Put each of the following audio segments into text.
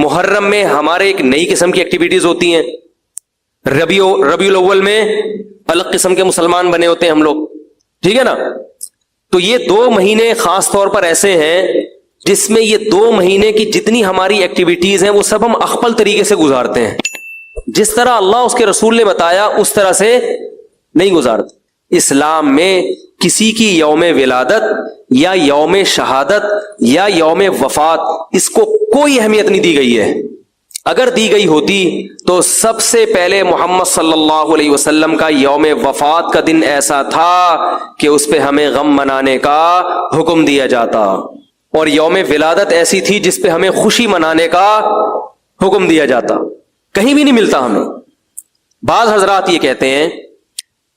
محرم میں ہمارے ایک نئی قسم کی ایکٹیویٹیز ہوتی ہیں، ربیع الاول میں الگ قسم کے مسلمان بنے ہوتے ہیں ہم لوگ، ٹھیک ہے نا؟ تو یہ 2 مہینے خاص طور پر ایسے ہیں جس میں یہ 2 مہینے کی جتنی ہماری ایکٹیویٹیز ہیں وہ سب ہم اخپل طریقے سے گزارتے ہیں، جس طرح اللہ اس کے رسول نے بتایا اس طرح سے نہیں گزارتے۔ اسلام میں کسی کی یوم ولادت یا یوم شہادت یا یوم وفات اس کو کوئی اہمیت نہیں دی گئی ہے۔ اگر دی گئی ہوتی تو سب سے پہلے محمد صلی اللہ علیہ وسلم کا یوم وفات کا دن ایسا تھا کہ اس پہ ہمیں غم منانے کا حکم دیا جاتا، اور یوم ولادت ایسی تھی جس پہ ہمیں خوشی منانے کا حکم دیا جاتا۔ کہیں بھی نہیں ملتا ہمیں۔ بعض حضرات یہ کہتے ہیں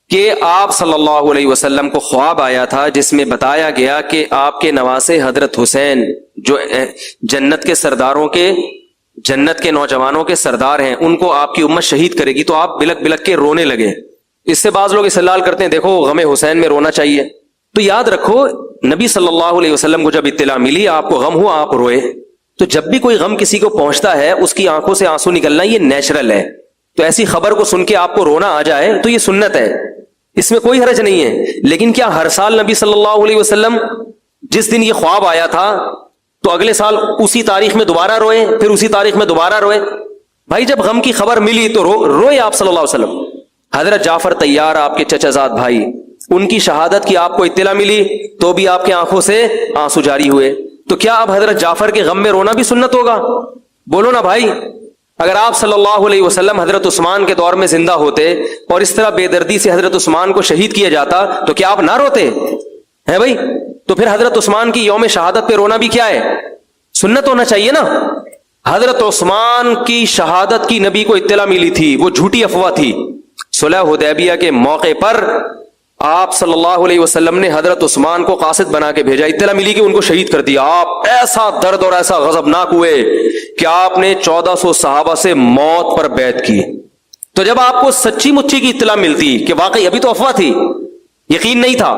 کہ آپ صلی اللہ علیہ وسلم کو خواب آیا تھا جس میں بتایا گیا کہ آپ کے نواسے حضرت حسین جو جنت کے سرداروں کے، جنت کے نوجوانوں کے سردار ہیں، ان کو آپ کی امت شہید کرے گی، تو آپ بلک بلک کے رونے لگے۔ اس سے بعض لوگ استدلال کرتے ہیں دیکھو غم حسین میں رونا چاہیے۔ تو یاد رکھو نبی صلی اللہ علیہ وسلم کو جب اطلاع ملی، آپ کو غم ہوا، آپ روئے۔ تو جب بھی کوئی غم کسی کو پہنچتا ہے اس کی آنکھوں سے آنسو نکلنا یہ نیچرل ہے۔ تو ایسی خبر کو سن کے آپ کو رونا آ جائے تو یہ سنت ہے، اس میں کوئی حرج نہیں ہے۔ لیکن کیا ہر سال نبی صلی اللہ علیہ وسلم جس دن یہ خواب آیا تھا تو اگلے سال اسی تاریخ میں دوبارہ روئے، پھر اسی تاریخ میں دوبارہ روئے؟ بھائی جب غم کی خبر ملی تو روئے آپ صلی اللہ علیہ وسلم۔ حضرت جعفر طیار آپ کے چچا زاد بھائی، ان کی شہادت کی آپ کو اطلاع ملی تو بھی آپ کی آنکھوں سے آنسو جاری ہوئے۔ تو کیا اب حضرت جعفر کے غم میں رونا بھی سنت ہوگا؟ بولو نا بھائی۔ اگر آپ صلی اللہ علیہ وسلم حضرت عثمان کے دور میں زندہ ہوتے اور اس طرح بے دردی سے حضرت عثمان کو شہید کیا جاتا تو کیا آپ نہ روتے ہیں بھائی؟ تو پھر حضرت عثمان کی یوم شہادت پہ رونا بھی کیا ہے؟ سنت ہونا چاہیے نا۔ حضرت عثمان کی شہادت کی نبی کو اطلاع ملی تھی، وہ جھوٹی افواہ تھی۔ صلح حدیبیہ کے موقع پر آپ صلی اللہ علیہ وسلم نے حضرت عثمان کو قاصد بنا کے بھیجا، اطلاع ملی کہ ان کو شہید کر دیا۔ آپ ایسا درد اور ایسا غضبناک ہوئے کہ آپ نے 1400 صحابہ سے موت پر بیعت کی۔ تو جب آپ کو سچی مچی کی اطلاع ملتی کہ واقعی ابھی تو افواہ تھی، یقین نہیں تھا،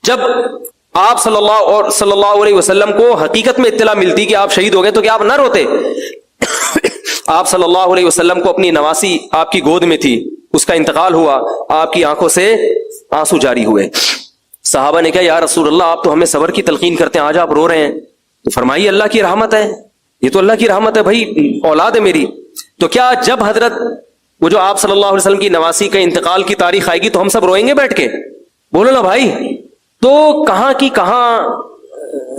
جب آپ صلی اللہ علیہ وسلم کو حقیقت میں اطلاع ملتی کہ آپ شہید ہو گئے تو کیا آپ نہ روتے؟ آپ صلی اللہ علیہ وسلم کو اپنی نواسی آپ کی گود میں تھی، اس کا انتقال ہوا، آپ کی آنکھوں سے آنسو جاری ہوئے۔ صحابہ نے کہا یا رسول اللہ آپ تو ہمیں صبر کی تلقین کرتے ہیں، آج آپ رو رہے ہیں۔ تو فرمائیے اللہ کی رحمت ہے، یہ تو اللہ کی رحمت ہے بھائی، اولاد ہے میری۔ تو کیا جب حضرت وہ جو آپ صلی اللہ علیہ وسلم کی نواسی کا انتقال کی تاریخ آئے گی تو ہم سب روئیں گے بیٹھ کے؟ بولو نا بھائی۔ تو کہاں کی کہاں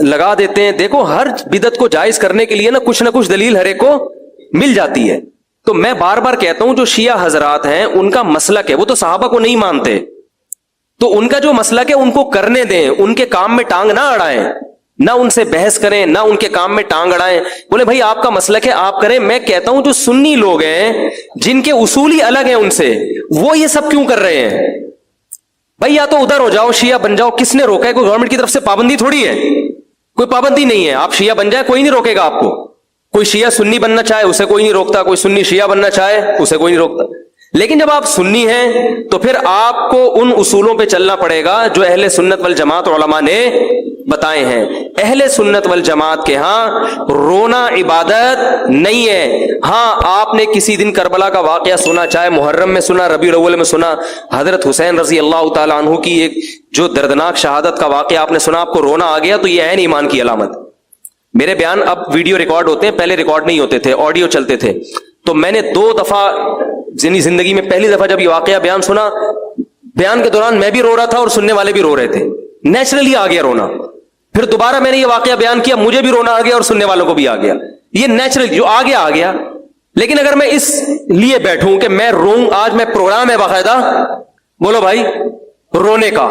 لگا دیتے ہیں۔ دیکھو ہر بدعت کو جائز کرنے کے لیے نا کچھ دلیل ہر ایک کو مل جاتی ہے۔ تو میں بار بار کہتا ہوں جو شیعہ حضرات ہیں ان کا مسلک ہے، وہ تو صحابہ کو نہیں مانتے، تو ان کا جو مسلک ہے ان کو کرنے دیں، ان کے کام میں ٹانگ نہ اڑائیں، نہ ان سے بحث کریں، نہ ان کے کام میں ٹانگ اڑائیں۔ بولے بھائی آپ کا مسلک ہے آپ کریں۔ میں کہتا ہوں جو سنی لوگ ہیں جن کے اصول ہی الگ ہیں ان سے، وہ یہ سب کیوں کر رہے ہیں؟ بھائی یا تو ادھر ہو جاؤ، شیعہ بن جاؤ، کس نے روکا ہے؟ کوئی گورنمنٹ کی طرف سے پابندی تھوڑی ہے، کوئی پابندی نہیں ہے۔ آپ شیعہ بن جائے کوئی نہیں روکے گا آپ کو۔ کوئی شیعہ سنی بننا چاہے اسے کوئی نہیں روکتا، کوئی سنی شیعہ بننا چاہے اسے کوئی نہیں روکتا۔ لیکن جب آپ سنی ہیں تو پھر آپ کو ان اصولوں پہ چلنا پڑے گا جو اہل سنت والجماعت علماء نے بتائے ہیں۔ اہل سنت والجماعت کے ہاں رونا عبادت نہیں ہے۔ ہاں آپ نے کسی دن کربلا کا واقعہ سنا، چاہے محرم میں سنا، ربیع الاول میں سنا، حضرت حسین رضی اللہ تعالیٰ عنہ کی ایک جو دردناک شہادت کا واقعہ آپ نے سنا، آپ کو رونا آ گیا، تو یہ عین ایمان کی علامت۔ میرے بیان اب ویڈیو ریکارڈ ہوتے ہیں، پہلے ریکارڈ نہیں ہوتے تھے، آڈیو چلتے تھے۔ تو میں نے 2 دفعہ زندگی میں پہلی دفعہ جب یہ واقعہ بیان سنا، بیان کے دوران میں بھی رو رہا تھا اور سننے والے بھی رو رہے تھے، نیچرلی آ گیا رونا۔ پھر دوبارہ میں نے یہ واقعہ بیان کیا، مجھے بھی رونا آ گیا اور سننے والوں کو بھی آ گیا۔ یہ نیچرل جو آ گیا۔ لیکن اگر میں اس لیے بیٹھوں کہ میں روں، آج میں پروگرام ہے باقاعدہ، بولو بھائی، رونے کا،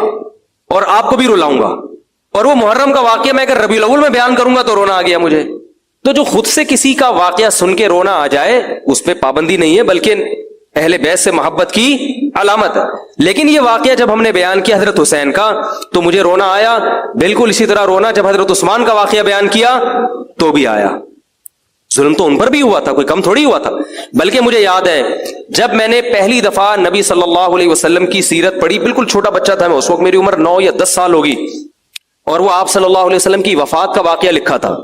اور آپ کو بھی رلاؤں گا، اور وہ محرم کا واقعہ میں اگر ربیع الاول میں بیان کروں گا تو رونا آ گیا مجھے۔ تو جو خود سے کسی کا واقعہ سن کے رونا آ جائے اس پہ پابندی نہیں ہے، بلکہ اہل بیت سے محبت کی علامت ہے۔ لیکن یہ واقعہ جب ہم نے بیان کیا حضرت حسین کا تو مجھے رونا آیا، بالکل اسی طرح رونا جب حضرت عثمان کا واقعہ بیان کیا تو بھی آیا۔ ظلم تو ان پر بھی ہوا تھا، کوئی کم تھوڑی ہوا تھا۔ بلکہ مجھے یاد ہے جب میں نے پہلی دفعہ نبی صلی اللہ علیہ وسلم کی سیرت پڑھی، بالکل چھوٹا بچہ تھا میں اس وقت، میری عمر 9 یا 10 سال ہوگی، اور وہ آپ صلی اللہ علیہ وسلم کی وفات کا واقعہ لکھا تھا۔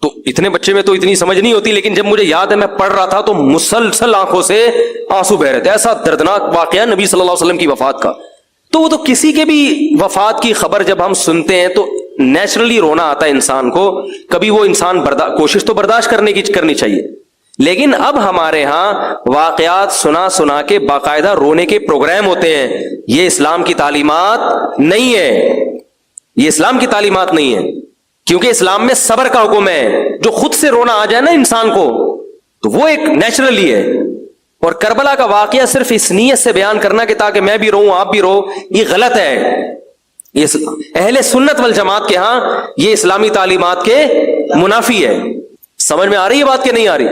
تو اتنے بچے میں تو اتنی سمجھ نہیں ہوتی، لیکن جب مجھے یاد ہے میں پڑھ رہا تھا تو مسلسل آنکھوں سے آنسو بہ رہے تھے. ایسا دردناک واقعہ نبی صلی اللہ علیہ وسلم کی وفات کا. تو وہ تو کسی کے بھی وفات کی خبر جب ہم سنتے ہیں تو نیچرلی رونا آتا ہے انسان کو. کبھی وہ انسان کوشش تو برداشت کرنی چاہیے، لیکن اب ہمارے ہاں واقعات سنا کے باقاعدہ رونے کے پروگرام ہوتے ہیں. یہ اسلام کی تعلیمات نہیں ہے، یہ اسلام کی تعلیمات نہیں ہے، کیونکہ اسلام میں صبر کا حکم ہے. جو خود سے رونا آ جائے نا انسان کو تو وہ ایک نیچرلی ہے. اور کربلا کا واقعہ صرف اس نیت سے بیان کرنا کہ تاکہ میں بھی رہوں آپ بھی رہو، یہ غلط ہے. یہ اہل سنت والجماعت کے ہاں یہ اسلامی تعلیمات کے منافی ہے. سمجھ میں آ رہی ہے بات کہ نہیں آ رہی؟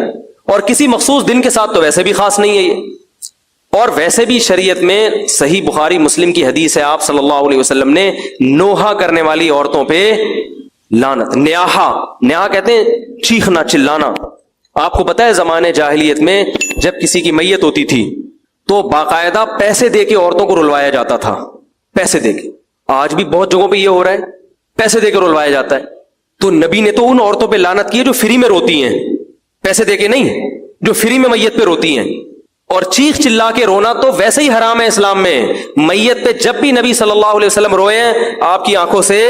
اور کسی مخصوص دن کے ساتھ تو ویسے بھی خاص نہیں ہے یہ. اور ویسے بھی شریعت میں صحیح بخاری مسلم کی حدیث ہے، آپ صلی اللہ علیہ وسلم نے نوحہ کرنے والی عورتوں پہ لعنت. نیاحہ کہتے ہیں چیخنا چلانا. آپ کو پتا ہے زمانے جاہلیت میں جب کسی کی میت ہوتی تھی تو باقاعدہ پیسے دے کے عورتوں کو رلوایا جاتا تھا. پیسے دے کے. آج بھی بہت جگہوں پہ یہ ہو رہا ہے، پیسے دے کے رلوایا جاتا ہے. تو نبی نے تو ان عورتوں پہ لعنت کی ہے جو فری میں روتی ہیں، پیسے دے کے نہیں، جو فری میں میت پہ روتی ہیں. اور چیخ چلا کے رونا تو ویسے ہی حرام ہے اسلام میں. میت پہ جب بھی نبی صلی اللہ علیہ وسلم روئے ہیں آپ کی آنکھوں سے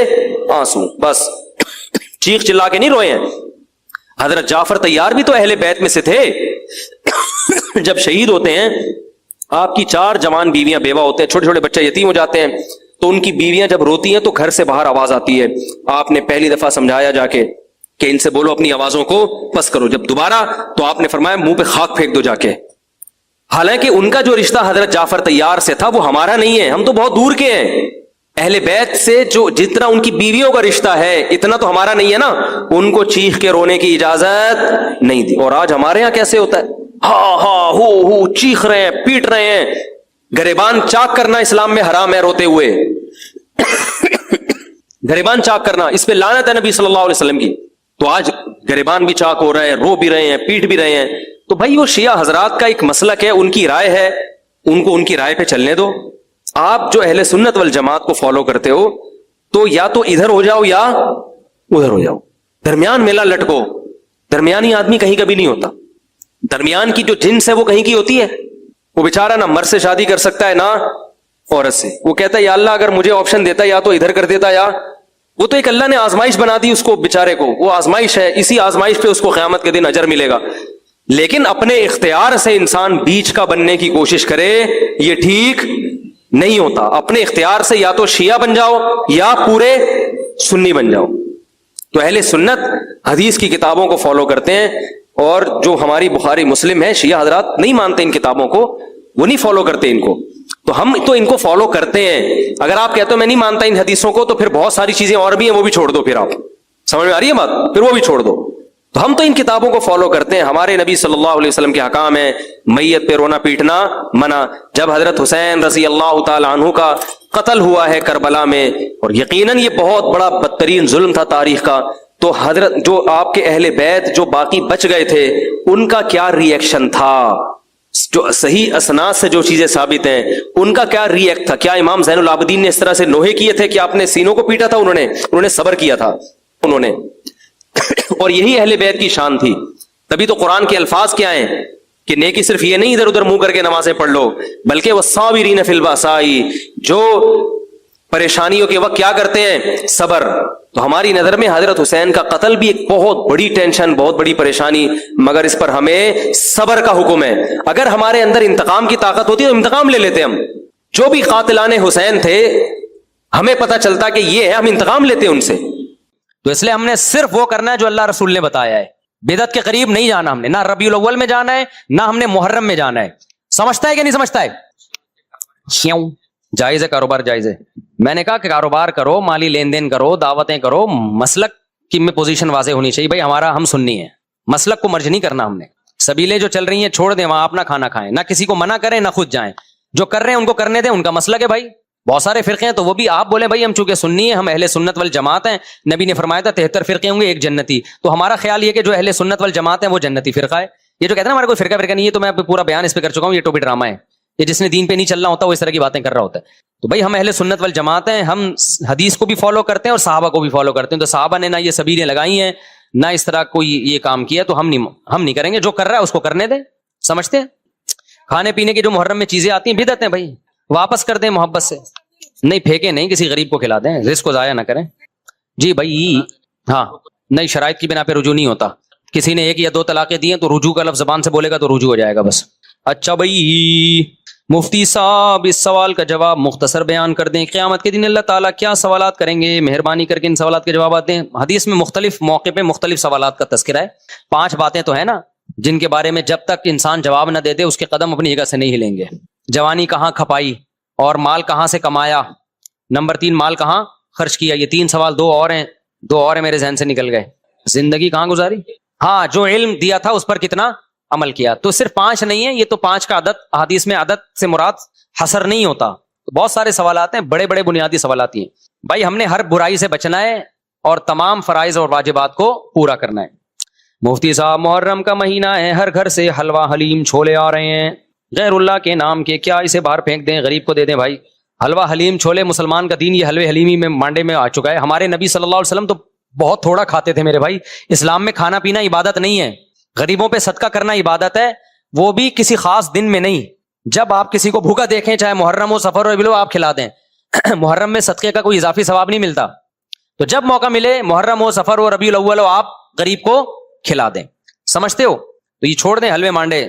آنسو، بس چیخ چلا کے نہیں روئے ہیں. حضرت جعفر طیار بھی تو اہل بیت میں سے تھے. جب شہید ہوتے ہیں آپ کی 4 جوان بیویاں بیوہ ہوتے ہیں، چھوٹے چھوٹے بچے یتیم ہو جاتے ہیں، تو ان کی بیویاں جب روتی ہیں تو گھر سے باہر آواز آتی ہے. آپ نے پہلی دفعہ سمجھایا جا کے کہ ان سے بولو اپنی آوازوں کو پس کرو. جب دوبارہ تو آپ نے فرمایا منہ پہ خاک پھینک دو جا کے. حالانکہ ان کا جو رشتہ حضرت جعفر طیار سے تھا وہ ہمارا نہیں ہے، ہم تو بہت دور کے ہیں. اہل بیت سے جو جتنا ان کی بیویوں کا رشتہ ہے اتنا تو ہمارا نہیں ہے نا. ان کو چیخ کے رونے کی اجازت نہیں دی. اور آج ہمارے ہاں کیسے ہوتا ہے، ہاں ہو چیخ رہے ہیں، پیٹ رہے ہیں. گریبان چاک کرنا اسلام میں حرام ہے روتے ہوئے. گریبان چاک کرنا اس پہ لعنت ہے نبی صلی اللہ علیہ وسلم کی. تو آج گریبان بھی چاک ہو رہا ہے، رو بھی رہے ہیں، پیٹ بھی رہے ہیں. تو بھائی وہ شیعہ حضرات کا ایک مسلک ہے، ان کی رائے ہے، ان کو ان کی رائے پہ چلنے دو. آپ جو اہل سنت والجماعت کو فالو کرتے ہو تو یا تو ادھر ہو جاؤ یا ادھر ہو جاؤ، درمیان میلہ لٹکو. درمیانی آدمی کہیں کبھی نہیں ہوتا. درمیان کی جو جنس ہے وہ کہیں کی ہوتی ہے. وہ بیچارہ نہ مرد سے شادی کر سکتا ہے نہ عورت سے. وہ کہتا ہے یا اللہ اگر مجھے آپشن دیتا یا تو ادھر کر دیتا، یا وہ تو ایک اللہ نے آزمائش بنا دی اس کو بیچارے کو. وہ آزمائش ہے، اسی آزمائش پہ اس کو قیامت کے دن اجر ملے گا. لیکن اپنے اختیار سے انسان بیچ کا بننے کی کوشش کرے یہ ٹھیک نہیں ہوتا. اپنے اختیار سے یا تو شیعہ بن جاؤ یا پورے سنی بن جاؤ. تو اہل سنت حدیث کی کتابوں کو فالو کرتے ہیں، اور جو ہماری بخاری مسلم ہے شیعہ حضرات نہیں مانتے ان کتابوں کو، وہ نہیں فالو کرتے ان کو. تو ہم تو ان کو فالو کرتے ہیں. اگر آپ کہتے ہو میں نہیں مانتا ان حدیثوں کو تو پھر بہت ساری چیزیں اور بھی ہیں وہ بھی چھوڑ دو. پھر آپ سمجھ میں آ رہی ہے بات، پھر وہ بھی چھوڑ دو. تو ہم تو ان کتابوں کو فالو کرتے ہیں. ہمارے نبی صلی اللہ علیہ وسلم کے حکام ہیں میت پہ رونا پیٹنا منع. جب حضرت حسین رضی اللہ تعالی عنہ کا قتل ہوا ہے کربلا میں، اور یقیناً یہ بہت بڑا بدترین ظلم تھا تاریخ کا، تو حضرت جو آپ کے اہل بیت جو باقی بچ گئے تھے ان کا کیا ری ایکشن تھا؟ جو صحیح اسناد سے جو چیزیں ثابت ہیں ان کا کیا ری ایکٹ تھا؟ کیا امام زین العابدین نے اس طرح سے نوحے کیے تھے کہ آپ نے سینوں کو پیٹا تھا؟ انہوں نے صبر کیا تھا انہوں نے. اور یہی اہل بیت کی شان تھی. تبھی تو قرآن کے الفاظ کیا ہیں کہ نیکی صرف یہ نہیں ادھر ادھر منہ کر کے نمازیں پڑھ لو، بلکہ والصابرین فی البأساء، جو پریشانیوں کے وقت کیا کرتے ہیں؟ صبر. تو ہماری نظر میں حضرت حسین کا قتل بھی ایک بہت بڑی ٹینشن، بہت بڑی پریشانی، مگر اس پر ہمیں صبر کا حکم ہے. اگر ہمارے اندر انتقام کی طاقت ہوتی تو انتقام لے لیتے. ہم جو بھی قاتلان حسین تھے ہمیں پتہ چلتا کہ یہ ہے، ہم انتقام لیتے ان سے. تو اس لیے ہم نے صرف وہ کرنا ہے جو اللہ رسول نے بتایا ہے. بدعت کے قریب نہیں جانا ہم نے، نہ ربیع الاول میں جانا ہے نہ ہم نے محرم میں جانا ہے. سمجھتا ہے کہ نہیں سمجھتا ہے؟ کیوں؟ جائز ہے، کاروبار جائز ہے. میں نے کہا کہ کاروبار کرو، مالی لین دین کرو، دعوتیں کرو، مسلک کی میں پوزیشن واضح ہونی چاہیے. بھائی ہمارا ہم سنی ہے، مسلک کو مرج نہیں کرنا ہم نے. سبیلیں جو چل رہی ہیں چھوڑ دیں، وہاں اپنا کھانا کھائیں، نہ کسی کو منع کریں نہ خود جائیں. جو کر رہے ہیں ان کو کرنے دیں، ان کا مسلک ہے. بھائی بہت سارے فرقے ہیں تو وہ بھی آپ بولیں بھائی ہم چونکہ سنی ہیں، ہم اہل سنت والجماعت ہیں. نبی نے فرمایا تھا 73 فرقے ہوں گے ایک جنتی. تو ہمارا خیال یہ کہ جو اہل سنت والجماعت ہیں وہ جنتی فرقہ ہے. یہ جو کہتے ہیں ہمارا کوئی فرقہ نہیں ہے، تو میں پورا بیان اس پہ کر چکا ہوں، یہ ٹوپی ڈرامہ ہے. یہ جس نے دین پہ نہیں چلنا ہوتا وہ اس طرح کی باتیں کر رہا ہوتا ہے. تو بھائی ہم اہل سنت والجماعت ہیں، ہم حدیث کو بھی فالو کرتے ہیں اور صحابہ کو بھی فالو کرتے ہیں. تو صحابہ نے نہ یہ سبیلیں لگائی ہیں نہ اس طرح کوئی یہ کام کیا تو ہم نہیں کریں گے. جو کر رہا ہے اس کو کرنے دیں. سمجھتے ہیں؟ کھانے پینے کی جو محرم میں چیزیں آتی ہیں بدعت ہیں بھائی, واپس کر دیں محبت سے, نہیں پھینکیں نہیں, کسی غریب کو کھلا دیں, رزق کو ضائع نہ کریں. جی بھائی ہاں, نہیں شرائط کی بنا پہ رجوع نہیں ہوتا. کسی نے 1 یا 2 طلاقیں دی ہیں تو رجوع کا لفظ زبان سے بولے گا تو رجوع ہو جائے گا بس. اچھا بھائی مفتی صاحب اس سوال کا جواب مختصر بیان کر دیں. قیامت کے دن اللہ تعالیٰ کیا سوالات کریں گے؟ مہربانی کر کے ان سوالات کے جوابات دیں. حدیث میں مختلف موقع پہ مختلف سوالات کا تذکرہ ہے. 5 باتیں تو ہیں نا جن کے بارے میں جب تک انسان جواب نہ دے دے اس کے قدم اپنی جگہ سے نہیں ہلیں گے. جوانی کہاں کھپائی اور مال کہاں سے کمایا. نمبر 3 مال کہاں خرچ کیا. یہ 3 سوال 2 اور ہیں میرے ذہن سے نکل گئے. زندگی کہاں گزاری. ہاں جو علم دیا تھا اس پر کتنا عمل کیا. تو صرف 5 نہیں ہے, یہ تو 5 کا عدد حدیث میں عدد سے مراد حصر نہیں ہوتا. بہت سارے سوالات ہیں, بڑے بڑے بنیادی سوالات ہیں بھائی. ہم نے ہر برائی سے بچنا ہے اور تمام فرائض اور واجبات کو پورا کرنا ہے. مفتی صاحب محرم کا مہینہ ہے, ہر گھر سے حلوہ حلیم چھولے آ رہے ہیں غیر اللہ کے نام کے, کیا اسے باہر پھینک دیں غریب کو دے دیں؟ بھائی حلوہ حلیم چھولے مسلمان کا دین یہ حلوے حلیمی میں مانڈے میں آ چکا ہے. ہمارے نبی صلی اللہ علیہ وسلم تو بہت تھوڑا کھاتے تھے میرے بھائی. اسلام میں کھانا پینا عبادت نہیں ہے, غریبوں پہ صدقہ کرنا عبادت ہے, وہ بھی کسی خاص دن میں نہیں. جب آپ کسی کو بھوکا دیکھیں چاہے محرم ہو سفر ہو بلو آپ کھلا دیں. محرم میں صدقے کا کوئی اضافی ثواب نہیں ملتا. تو جب موقع ملے محرم ہو سفر ہو ربیع الاول ہو آپ غریب کو کھلا دیں. سمجھتے ہو؟ تو یہ چھوڑ دیں حلوے مانڈے.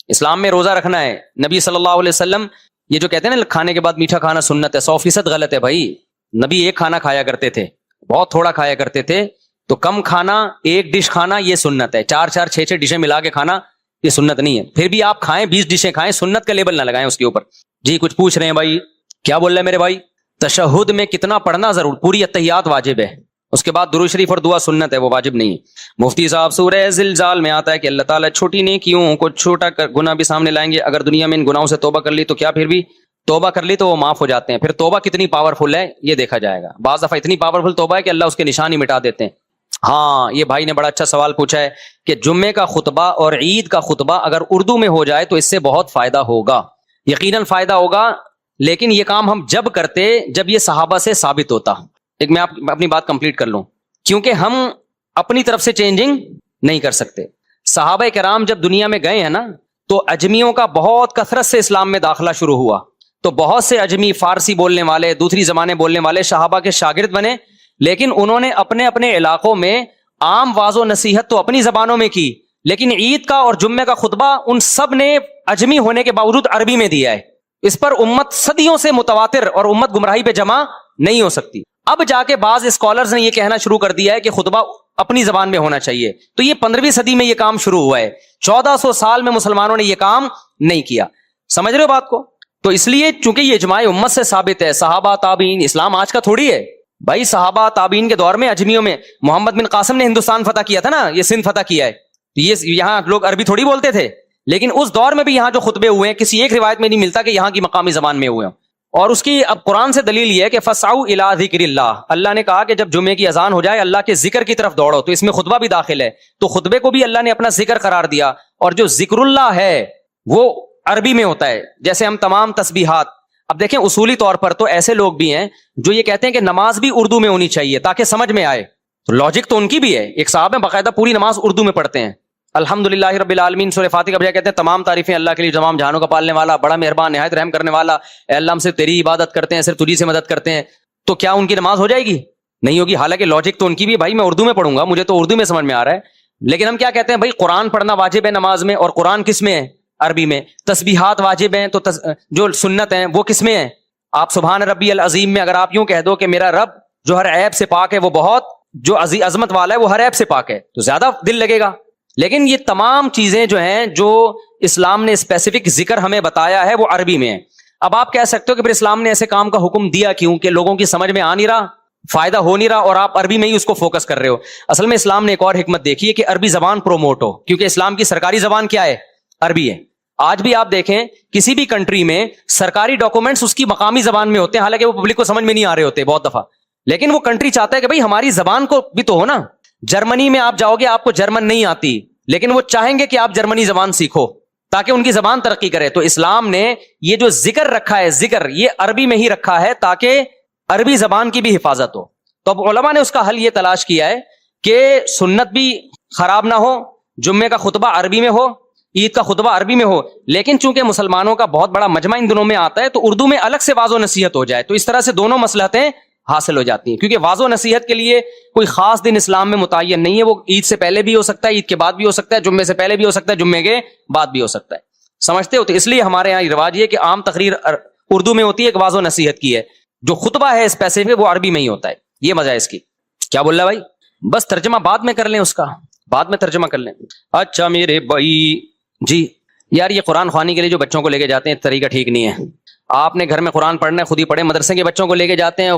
اسلام میں روزہ رکھنا ہے. نبی صلی اللہ علیہ وسلم یہ جو کہتے ہیں نا کھانے کے بعد میٹھا کھانا سنت ہے, 100% غلط ہے بھائی. نبی ایک کھانا کھایا کرتے تھے, بہت تھوڑا کھایا کرتے تھے. تو کم کھانا, ایک ڈش کھانا یہ سنت ہے. 4 6 ڈشیں ملا کے کھانا یہ سنت نہیں ہے. پھر بھی آپ کھائیں 20 ڈشیں کھائیں, سنت کا لیبل نہ لگائیں اس کے اوپر. جی کچھ پوچھ رہے ہیں بھائی, کیا بول رہے ہیں میرے بھائی؟ تشہد میں کتنا پڑھنا ضرور؟ پوری اتحیات واجب ہے, اس کے بعد درود شریف اور دعا سنت ہے, وہ واجب نہیں ہے. مفتی صاحب سورہ زلزال میں آتا ہے کہ اللہ تعالیٰ چھوٹی نیکیوں کو چھوٹا گناہ بھی سامنے لائیں گے. اگر دنیا میں ان گناہوں سے توبہ کر لی تو کیا پھر بھی توبہ کر لی تو وہ معاف ہو جاتے ہیں؟ پھر توبہ کتنی پاورفل ہے یہ دیکھا جائے گا. بعض دفعہ اتنی پاورفل توبہ ہے کہ اللہ اس کے نشان ہی مٹا دیتے ہیں. ہاں یہ بھائی نے بڑا اچھا سوال پوچھا ہے کہ جمعے کا خطبہ اور عید کا خطبہ اگر اردو میں ہو جائے تو اس سے بہت فائدہ ہوگا. یقیناً فائدہ ہوگا, لیکن یہ کام ہم جب کرتے جب یہ صحابہ سے ثابت ہوتا. ایک میں اپنی بات کمپلیٹ کر لوں, کیونکہ ہم اپنی طرف سے چینجنگ نہیں کر سکتے. صحابہ کرام جب دنیا میں گئے ہیں نا تو اجمیوں کا بہت کثرت سے اسلام میں داخلہ شروع ہوا. تو بہت سے اجمی فارسی بولنے والے, دوسری زبانیں بولنے والے صحابہ کے شاگرد بنے, لیکن انہوں نے اپنے اپنے علاقوں میں عام واعظ و نصیحت تو اپنی زبانوں میں کی, لیکن عید کا اور جمعے کا خطبہ ان سب نے اجمی ہونے کے باوجود عربی میں دیا ہے. اس پر امت صدیوں سے متواتر اور امت گمراہی پہ جمع نہیں ہو سکتی. اب جا کے بعض اسکالرز نے یہ کہنا شروع کر دیا ہے کہ خطبہ اپنی زبان میں ہونا چاہیے. تو یہ 15ویں صدی میں یہ کام شروع ہوا ہے, 1400 سال میں مسلمانوں نے یہ کام نہیں کیا. سمجھ رہے ہو بات کو؟ تو اس لیے چونکہ یہ اجماع امت سے ثابت ہے, صحابہ تابعین, اسلام آج کا تھوڑی ہے بھائی. صحابہ تابعین کے دور میں اجمیوں میں محمد بن قاسم نے ہندوستان فتح کیا تھا نا, یہ سندھ فتح کیا ہے. یہ یہاں لوگ عربی تھوڑی بولتے تھے, لیکن اس دور میں بھی یہاں جو خطبے ہوئے ہیں کسی ایک روایت میں نہیں ملتا کہ یہاں کی مقامی زبان میں ہوئے ہیں. اور اس کی اب قرآن سے دلیل یہ ہے کہ فسعوا الی ذکر اللہ, اللہ نے کہا کہ جب جمعے کی اذان ہو جائے اللہ کے ذکر کی طرف دوڑو. تو اس میں خطبہ بھی داخل ہے, تو خطبے کو بھی اللہ نے اپنا ذکر قرار دیا. اور جو ذکر اللہ ہے وہ عربی میں ہوتا ہے, جیسے ہم تمام تسبیحات. اب دیکھیں اصولی طور پر تو ایسے لوگ بھی ہیں جو یہ کہتے ہیں کہ نماز بھی اردو میں ہونی چاہیے تاکہ سمجھ میں آئے. تو لاجک تو ان کی بھی ہے. ایک صاحب ہیں باقاعدہ پوری نماز اردو میں پڑھتے ہیں, الحمدللہ رب العالمین سورہ فاتحہ کا بجائے کہتے ہیں تمام تعریفیں اللہ کے لیے, تمام جہانوں کا پالنے والا, بڑا مہربان, نہایت رحم کرنے والا. اے اللہ ہم صرف تیری عبادت کرتے ہیں, صرف تجھی سے مدد کرتے ہیں. تو کیا ان کی نماز ہو جائے گی؟ نہیں ہوگی. حالانکہ لاجک تو ان کی بھی, بھائی میں اردو میں پڑھوں گا, مجھے تو اردو میں سمجھ میں آ رہا ہے. لیکن ہم کیا کہتے ہیں بھائی قرآن پڑھنا واجب ہے نماز میں, اور قرآن کس میں ہے؟ عربی میں. تسبیحات واجب ہیں, تو جو سنت ہیں وہ کس میں ہیں؟ آپ سبحان ربی العظیم میں اگر آپ یوں کہہ دو کہ میرا رب جو ہر عیب سے پاک ہے, وہ بہت جو عظمت والا ہے وہ ہر عیب سے پاک ہے, تو زیادہ دل لگے گا. لیکن یہ تمام چیزیں جو ہیں جو اسلام نے اسپیسیفک ذکر ہمیں بتایا ہے وہ عربی میں ہے. اب آپ کہہ سکتے ہو کہ پھر اسلام نے ایسے کام کا حکم دیا کیوں کہ لوگوں کی سمجھ میں آ نہیں رہا, فائدہ ہو نہیں رہا, اور آپ عربی میں ہی اس کو فوکس کر رہے ہو. اصل میں اسلام نے ایک اور حکمت دیکھی ہے کہ عربی زبان پروموٹ ہو, کیونکہ اسلام کی سرکاری زبان کیا ہے؟ عربی ہے. آج بھی آپ دیکھیں کسی بھی کنٹری میں سرکاری ڈاکومنٹس اس کی مقامی زبان میں ہوتے ہیں, حالانکہ وہ پبلک کو سمجھ میں نہیں آ رہے ہوتے بہت دفعہ, لیکن وہ کنٹری چاہتا ہے کہ بھائی ہماری زبان کو بھی تو ہو نا. جرمنی میں آپ جاؤ گے, آپ کو جرمن نہیں آتی, لیکن وہ چاہیں گے کہ آپ جرمنی زبان سیکھو تاکہ ان کی زبان ترقی کرے. تو اسلام نے یہ جو ذکر رکھا ہے, ذکر یہ عربی میں ہی رکھا ہے تاکہ عربی زبان کی بھی حفاظت ہو. تو اب علماء نے اس کا حل یہ تلاش کیا ہے کہ سنت بھی خراب نہ ہو, جمعے کا خطبہ عربی میں ہو, عید کا خطبہ عربی میں ہو, لیکن چونکہ مسلمانوں کا بہت بڑا مجمع ان دنوں میں آتا ہے تو اردو میں الگ سے واضح و نصیحت ہو جائے, تو اس طرح سے دونوں مصلحتیں حاصل ہو جاتی ہیں. کیونکہ واضح و نصیحت کے لیے کوئی خاص دن اسلام میں متعین نہیں ہے, وہ عید سے پہلے بھی ہو سکتا ہے, عید کے بعد بھی ہو سکتا ہے, جمعے سے پہلے بھی ہو سکتا ہے, جمعے کے بعد بھی ہو سکتا ہے. سمجھتے ہو؟ تو اس لیے ہمارے یہاں رواج یہ کہ عام تقریر اردو میں ہوتی ہے, ایک واضح و نصیحت کی ہے, جو خطبہ ہے اسپیسیفک وہ عربی میں ہی ہوتا ہے. یہ مزہ ہے اس کی. کیا بول رہا بھائی؟ بس ترجمہ بعد میں کر لیں, اس کا بعد میں ترجمہ کر لیں. اچھا میرے بھائی جی, یار یہ قرآن خوانی کے لیے جو بچوں کو لے کے جاتے ہیں طریقہ ٹھیک نہیں ہے. آپ نے گھر میں قرآن پڑھنا ہے, خود ہی پڑھے. مدرسے کے بچوں کو لے کے جاتے ہیں, وہ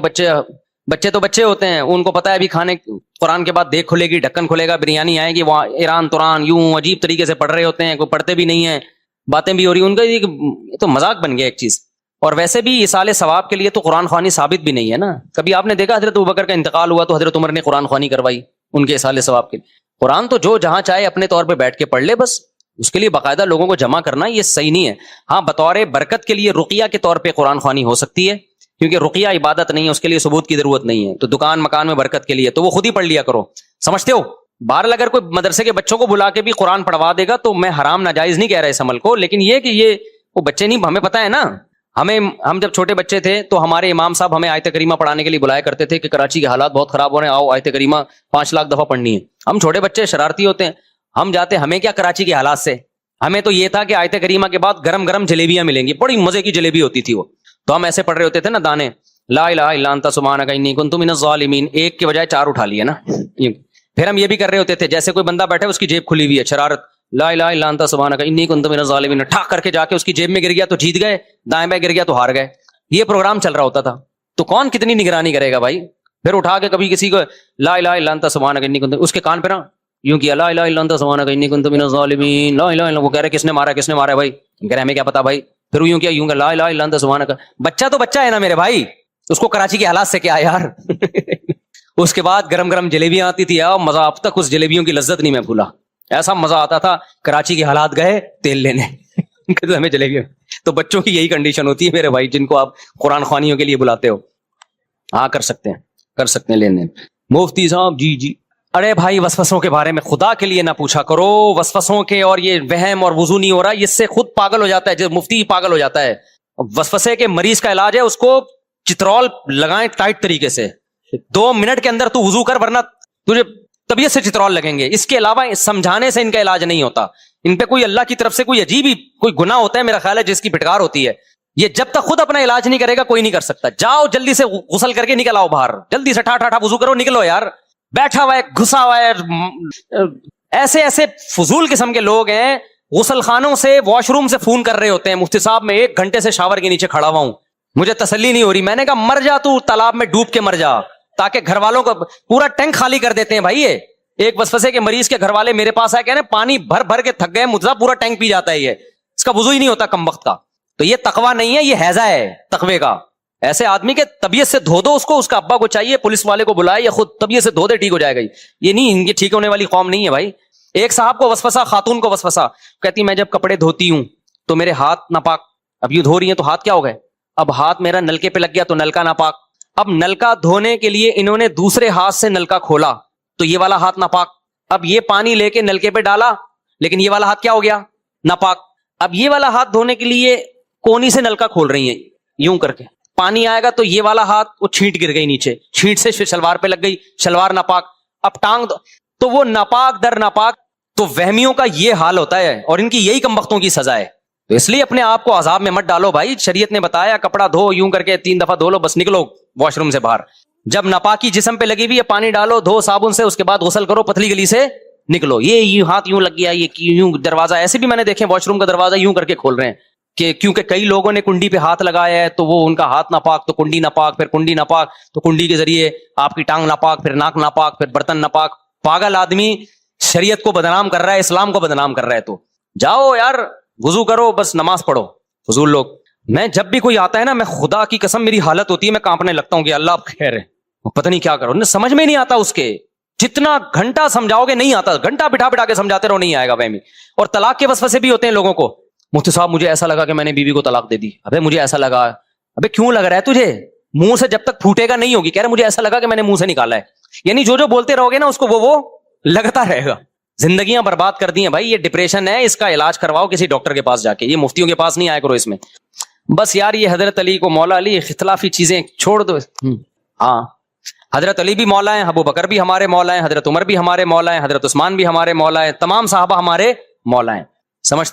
بچے تو بچے ہوتے ہیں, ان کو پتا ہے ابھی کھانے قرآن کے بعد دیکھ کھلے گی, ڈھکن کھلے گا, بریانی آئے گی, وہاں ایران توران یوں عجیب طریقے سے پڑھ رہے ہوتے ہیں, کوئی پڑھتے بھی نہیں ہیں, باتیں بھی ہو رہی. ان کا یہ تو مذاق بن گیا ایک چیز. اور ویسے بھی اصال ثواب کے لیے تو قرآن خوانی ثابت بھی نہیں ہے نا. کبھی آپ نے دیکھا حضرت ابوبکر کا انتقال ہوا تو حضرت عمر نے قرآن خوانی کروائی ان کے اصال ثواب کے لیے؟ قرآن تو جو جہاں چاہے اپنے طور پہ بیٹھ کے پڑھ لے, بس اس کے لیے باقاعدہ لوگوں کو جمع کرنا یہ صحیح نہیں ہے. ہاں بطور برکت کے لیے رقیہ کے طور پہ قرآن خوانی ہو سکتی ہے, کیونکہ رقیہ عبادت نہیں ہے, اس کے لیے ثبوت کی ضرورت نہیں ہے. تو دکان مکان میں برکت کے لیے تو وہ خود ہی پڑھ لیا کرو. سمجھتے ہو؟ بہرحال اگر کوئی مدرسے کے بچوں کو بلا کے بھی قرآن پڑھوا دے گا تو میں حرام ناجائز نہیں کہہ رہا اس عمل کو, لیکن یہ کہ یہ وہ بچے نہیں, ہمیں پتہ ہے نا, ہم جب چھوٹے بچے تھے تو ہمارے امام صاحب ہمیں آیت کریمہ پڑھانے کے لیے بلایا کرتے تھے کہ کراچی کے حالات بہت خراب ہو رہے ہیں, آؤ آیت کریمہ 5 لاکھ دفعہ پڑھنی ہے. ہم چھوٹے بچے شرارتی ہوتے ہیں, ہم جاتے, ہمیں کیا کراچی کے حالات سے, ہمیں تو یہ تھا کہ آیت کریمہ کے بعد گرم گرم جلیبیاں ملیں گی, بڑی مزے کی جلیبی ہوتی تھی وہ, تو ہم ایسے پڑھ رہے ہوتے تھے نا دانے, لا الہ الا انت سبحانک انی کنت من الظالمین, ایک کے بجائے 4 اٹھا لیے نا. پھر ہم یہ بھی کر رہے ہوتے تھے, جیسے کوئی بندہ بیٹھے اس کی جیب کھلی ہوئی ہے, شرارت, لا الہ الا انت سبحانک انی کنت من الظالمین, ٹھاک کر کے جا کے اس کی جیب میں گر گیا تو جیت گئے, دائیں بائیں گر گیا تو ہار گئے. یہ پروگرام چل رہا ہوتا تھا. تو کون کتنی نگرانی کرے گا بھائی؟ پھر اٹھا کے کبھی کسی کو لا الہ الا انت سبحانک انی کنت, اس کے کان پہ نا یوں کیا, لا الہ الا انت سبحانک انی کنت من الظالمین, لا الہ الا, وہ کہہ رہے کس نے مارا بھائی, ہم کہہ رہے ہمیں کیا پتا بھائی. پھر یوں کیا, لا الہ الا انت سبحانک, بچہ تو بچہ ہے نا میرے بھائی, اس کو کراچی کے حالات سے کیا یار. اس کے بعد گرم گرم جلیبیاں آتی تھی, مزہ, اب تک اس جلیبیوں کی لذت نہیں میں بھولا, ایسا مزہ آتا تھا. کراچی کے حالات گئے تیل لینے, ہمیں جلیبیاں. تو بچوں کی یہی کنڈیشن ہوتی ہے میرے بھائی, جن کو آپ قرآن خوانیوں کے لیے بلاتے ہو. ہاں کر سکتے ہیں لینے. مفتی صاحب جی, ارے بھائی وسوسوں کے بارے میں خدا کے لیے نہ پوچھا کرو, وسوسوں کے, اور یہ وہم اور وضو نہیں ہو رہا, اس سے خود پاگل ہو جاتا ہے, جو مفتی پاگل ہو جاتا ہے. وسوسے کے مریض کا علاج ہے اس کو چترول لگائیں ٹائٹ طریقے سے, 2 منٹ کے اندر تو وضو کر, ورنہ تجھے طبیعت سے چترول لگیں گے. اس کے علاوہ سمجھانے سے ان کا علاج نہیں ہوتا. ان پہ کوئی اللہ کی طرف سے کوئی عجیب ہی کوئی گناہ ہوتا ہے میرا خیال ہے, جس کی پھٹکار ہوتی ہے. یہ جب تک خود اپنا علاج نہیں کرے گا کوئی نہیں کر سکتا. جاؤ جلدی سے غسل کر کے نکل آؤ باہر, جلدی سے ٹھا وضو کرو, نکلو یار. بیٹھا ہوا ہے, گھسا ہوا ہے, ایسے فضول قسم کے لوگ ہیں. غسل خانوں سے, واش روم سے فون کر رہے ہوتے ہیں, مفتی صاحب میں 1 گھنٹے سے شاور کے نیچے کھڑا ہوا ہوں, مجھے تسلی نہیں ہو رہی. میں نے کہا مر جا تو تالاب میں ڈوب کے مر جا, تاکہ گھر والوں کو پورا ٹینک خالی کر دیتے ہیں بھائی. یہ ایک وسوسے کے مریض کے گھر والے میرے پاس آئے, کہنے پانی بھر کے تھک گئے, مجھے پورا ٹینک پی جاتا ہے, یہ اس کا وضو ہی نہیں ہوتا کم وقت کا. تو یہ تقویٰ نہیں ہے, یہ ہیضہ ہے تقوی کا. ایسے آدمی کے طبیعت سے دھو دو اس کا ابا کو چاہیے پولیس والے کو بلائے, یا خود طبیعت سے دھو دے, ٹھیک ہو جائے گا. یہ نہیں, یہ ٹھیک ہونے والی قوم نہیں ہے بھائی. ایک صاحب کو وسوسہ, خاتون کو وسوسہ, کہتی میں جب کپڑے دھوتی ہوں تو میرے ہاتھ ناپاک. اب یوں دھو رہی ہیں تو ہاتھ کیا ہو گئے, اب ہاتھ میرا نلکے پہ لگ گیا تو نلکا ناپاک. اب نلکا دھونے کے لیے انہوں نے دوسرے ہاتھ سے نلکا کھولا تو یہ والا ہاتھ ناپاک. اب یہ پانی لے کے نلکے پہ ڈالا, لیکن یہ والا ہاتھ کیا ہو گیا, ناپاک. اب یہ والا ہاتھ دھونے کے لیے کونی سے نلکا کھول رہی ہیں یوں کر کے, پانی آئے گا تو یہ والا ہاتھ وہ چھینٹ گر گئی نیچے, چھینٹ سے شلوار پہ لگ گئی, شلوار ناپاک. اب ٹانگ تو وہ ناپاک در ناپاک. تو وہمیوں کا یہ حال ہوتا ہے, اور ان کی یہی کم وقتوں کی سزا ہے. تو اس لیے اپنے آپ کو عذاب میں مت ڈالو بھائی. شریعت نے بتایا کپڑا دھو یوں کر کے 3 دفعہ دھو لو, بس نکلو واش روم سے باہر. جب ناپاکی جسم پہ لگی ہوئی ہے پانی ڈالو, دھو صابن سے, اس کے بعد غسل کرو, پتلی گلی سے نکلو. یہ ہاتھ یوں لگ گیا, یہ یوں دروازہ, ایسے بھی میں نے دیکھے واش روم کا دروازہ یوں کر کے کھول رہے ہیں, کہ کیونکہ کئی لوگوں نے کنڈی پہ ہاتھ لگایا ہے تو وہ ان کا ہاتھ ناپاک, تو کنڈی ناپاک, پھر کنڈی ناپاک, تو کنڈی کے ذریعے آپ کی ٹانگ ناپاک, پھر ناک ناپاک, پھر برتن ناپاک. پاگل آدمی شریعت کو بدنام کر رہا ہے, اسلام کو بدنام کر رہا ہے. تو جاؤ یار وضو کرو, بس نماز پڑھو. فضول لوگ. میں جب بھی کوئی آتا ہے نا, میں خدا کی قسم میری حالت ہوتی ہے, میں کانپنے لگتا ہوں کہ اللہ آپ خیر ہے, پتہ نہیں کیا کرو. سمجھ میں نہیں آتا اس کے, جتنا گھنٹہ سمجھاؤ گے نہیں آتا, گھنٹہ بٹھا کے سمجھاتے رہو نہیں آئے گا وہمی. اور طلاق کے وسوسے بھی ہوتے ہیں لوگوں کو. مفتی صاحب مجھے ایسا لگا کہ میں نے بیوی کو طلاق دے دی. ابے مجھے ایسا لگا. ابے کیوں لگ رہا ہے تجھے, منہ سے جب تک پھوٹے گا نہیں ہوگی. کہہ رہے مجھے ایسا لگا کہ میں نے منہ سے نکالا ہے. یعنی جو بولتے رہو گے نا اس کو وہ لگتا رہے گا. زندگیاں برباد کر دی ہیں بھائی. یہ ڈپریشن ہے, اس کا علاج کرواؤ کسی ڈاکٹر کے پاس جا کے, یہ مفتیوں کے پاس نہیں آیا کرو اس میں. بس یار یہ حضرت علی کو مولا علی اختلافی چیزیں چھوڑ دو. ہاں حضرت علی بھی مولا ہیں, ابو بکر بھی ہمارے مولا ہیں, حضرت عمر بھی ہمارے مولا ہیں, حضرت عثمان بھی ہمارے مولا ہیں, تمام صحابہ ہمارے مولا ہیں. سمجھ,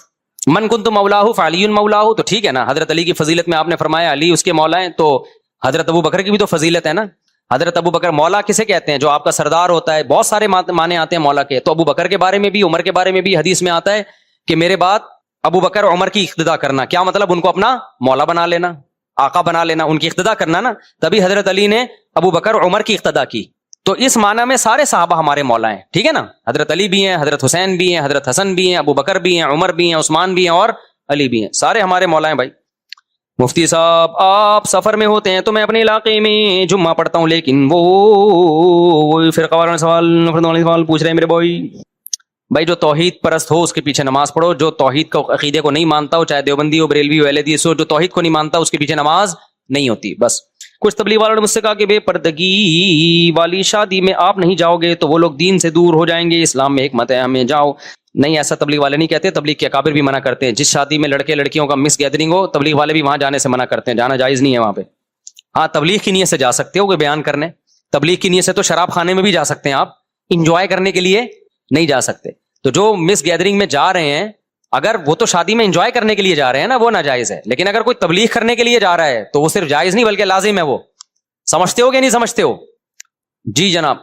من کنت مولاہ فعلی مولاہ, تو ٹھیک ہے نا. حضرت علی کی فضیلت میں آپ نے فرمایا علی اس کے مولا ہیں, تو حضرت ابو بکر کی بھی تو فضیلت ہے نا. حضرت ابو بکر مولا کسے کہتے ہیں؟ جو آپ کا سردار ہوتا ہے. بہت سارے معنی آتے ہیں مولا کے, تو ابو بکر کے بارے میں بھی, عمر کے بارے میں بھی حدیث میں آتا ہے کہ میرے بعد ابو بکر عمر کی اقتدا کرنا. کیا مطلب؟ ان کو اپنا مولا بنا لینا, آقا بنا لینا, ان کی اقتدا کرنا نا. تبھی حضرت علی نے ابو بکر عمر کی اقتدا کی. تو اس معنی میں سارے صحابہ ہمارے مولا ہیں, ٹھیک ہے نا. حضرت علی بھی ہیں, حضرت حسین بھی ہیں, حضرت حسن بھی ہیں, ابو بکر بھی ہیں, عمر بھی ہیں, عثمان بھی ہیں اور علی بھی ہیں, سارے ہمارے مولا ہیں بھائی. مفتی صاحب آپ سفر میں ہوتے ہیں تو میں اپنے علاقے میں جمعہ پڑھتا ہوں, لیکن وہ فرقہ وارانہ سوال پوچھ رہے ہیں میرے بھائی جو توحید پرست ہو اس کے پیچھے نماز پڑھو. جو توحید کا عقیدے کو نہیں مانتا ہو, چاہے دیوبندی ہو, بریلوی ہو, اہل حدیث ہو, جو توحید کو نہیں مانتا اس کے پیچھے نماز نہیں ہوتی. بس کچھ تبلیغ والوں نے مجھ سے کہا کہ بے پردگی والی شادی میں آپ نہیں جاؤ گے تو وہ لوگ دین سے دور ہو جائیں گے, اسلام میں حکمت ہے ہمیں جاؤ. نہیں, ایسا تبلیغ والے نہیں کہتے. تبلیغ کے اکابر بھی منع کرتے ہیں. جس شادی میں لڑکے لڑکیوں کا مکس گیدرنگ ہو, تبلیغ والے بھی وہاں جانے سے منع کرتے ہیں, جانا جائز نہیں ہے وہاں پہ. ہاں تبلیغ کی نیت سے جا سکتے ہو کوئی بیان کرنے. تبلیغ کی نیت سے تو شراب خانے میں بھی جا سکتے ہیں آپ, انجوائے کرنے کے لیے نہیں جا سکتے. تو جو مس گیدرنگ میں جا رہے ہیں, اگر وہ تو شادی میں انجوائے کرنے کے لیے جا رہے ہیں نا, وہ ناجائز ہے. لیکن اگر کوئی تبلیغ کرنے کے لیے جا رہا ہے تو وہ صرف جائز نہیں بلکہ لازم ہے. وہ سمجھتے ہو کہ نہیں سمجھتے ہو؟ جی جناب,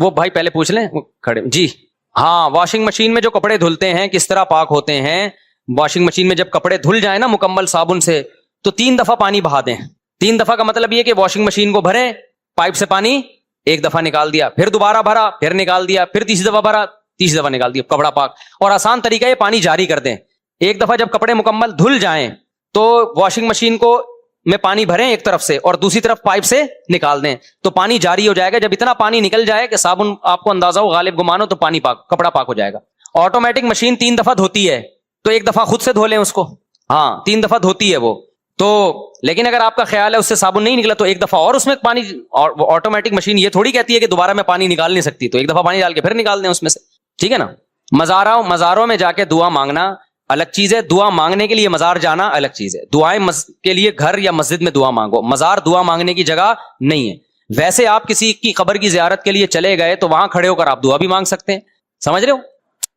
وہ بھائی پہلے پوچھ لیں کھڑے. جی ہاں, واشنگ مشین میں جو کپڑے دھلتے ہیں کس طرح پاک ہوتے ہیں؟ واشنگ مشین میں جب کپڑے دھل جائیں نا مکمل صابن سے, تو 3 دفعہ پانی بہا دیں. 3 دفعہ کا مطلب یہ کہ واشنگ مشین کو بھریں, پائپ سے پانی 1 دفعہ نکال دیا, پھر دوبارہ بھرا, پھر نکال دیا, پھر تیسری دفعہ بھرا, تیسری دفعہ نکال دیا, کپڑا پاک. اور آسان طریقہ یہ پانی جاری کر دیں. 1 دفعہ جب کپڑے مکمل دھل جائیں تو واشنگ مشین کو میں پانی بھریں ایک طرف سے اور دوسری طرف پائپ سے نکال دیں, تو پانی جاری ہو جائے گا. جب اتنا پانی نکل جائے کہ صابن آپ کو اندازہ ہو, غالب گمان ہو, تو پانی پاک, کپڑا پاک ہو جائے گا. آٹومیٹک مشین 3 دفعہ دھوتی ہے, تو 1 دفعہ خود سے دھو لیں اس کو. ہاں 3 دفعہ دھوتی ہے وہ تو. لیکن اگر آپ کا خیال ہے اس سے صابن نہیں نکلا تو 1 دفعہ اور اس میں پانی. آٹومیٹک مشین یہ تھوڑی کہتی ہے کہ دوبارہ میں پانی نکال نہیں سکتی, تو 1 دفعہ پانی ڈال کے پھر نکال دیں اس میں سے, ٹھیک ہے نا. مزاروں میں جا کے دعا مانگنا الگ چیز ہے, دعا مانگنے کے لیے مزار جانا الگ چیز ہے. دعائیں کے لیے گھر یا مسجد میں دعا مانگو, مزار دعا مانگنے کی جگہ نہیں ہے. ویسے آپ کسی کی قبر کی زیارت کے لیے چلے گئے تو وہاں کھڑے ہو کر آپ دعا بھی مانگ سکتے ہیں, سمجھ رہے ہو.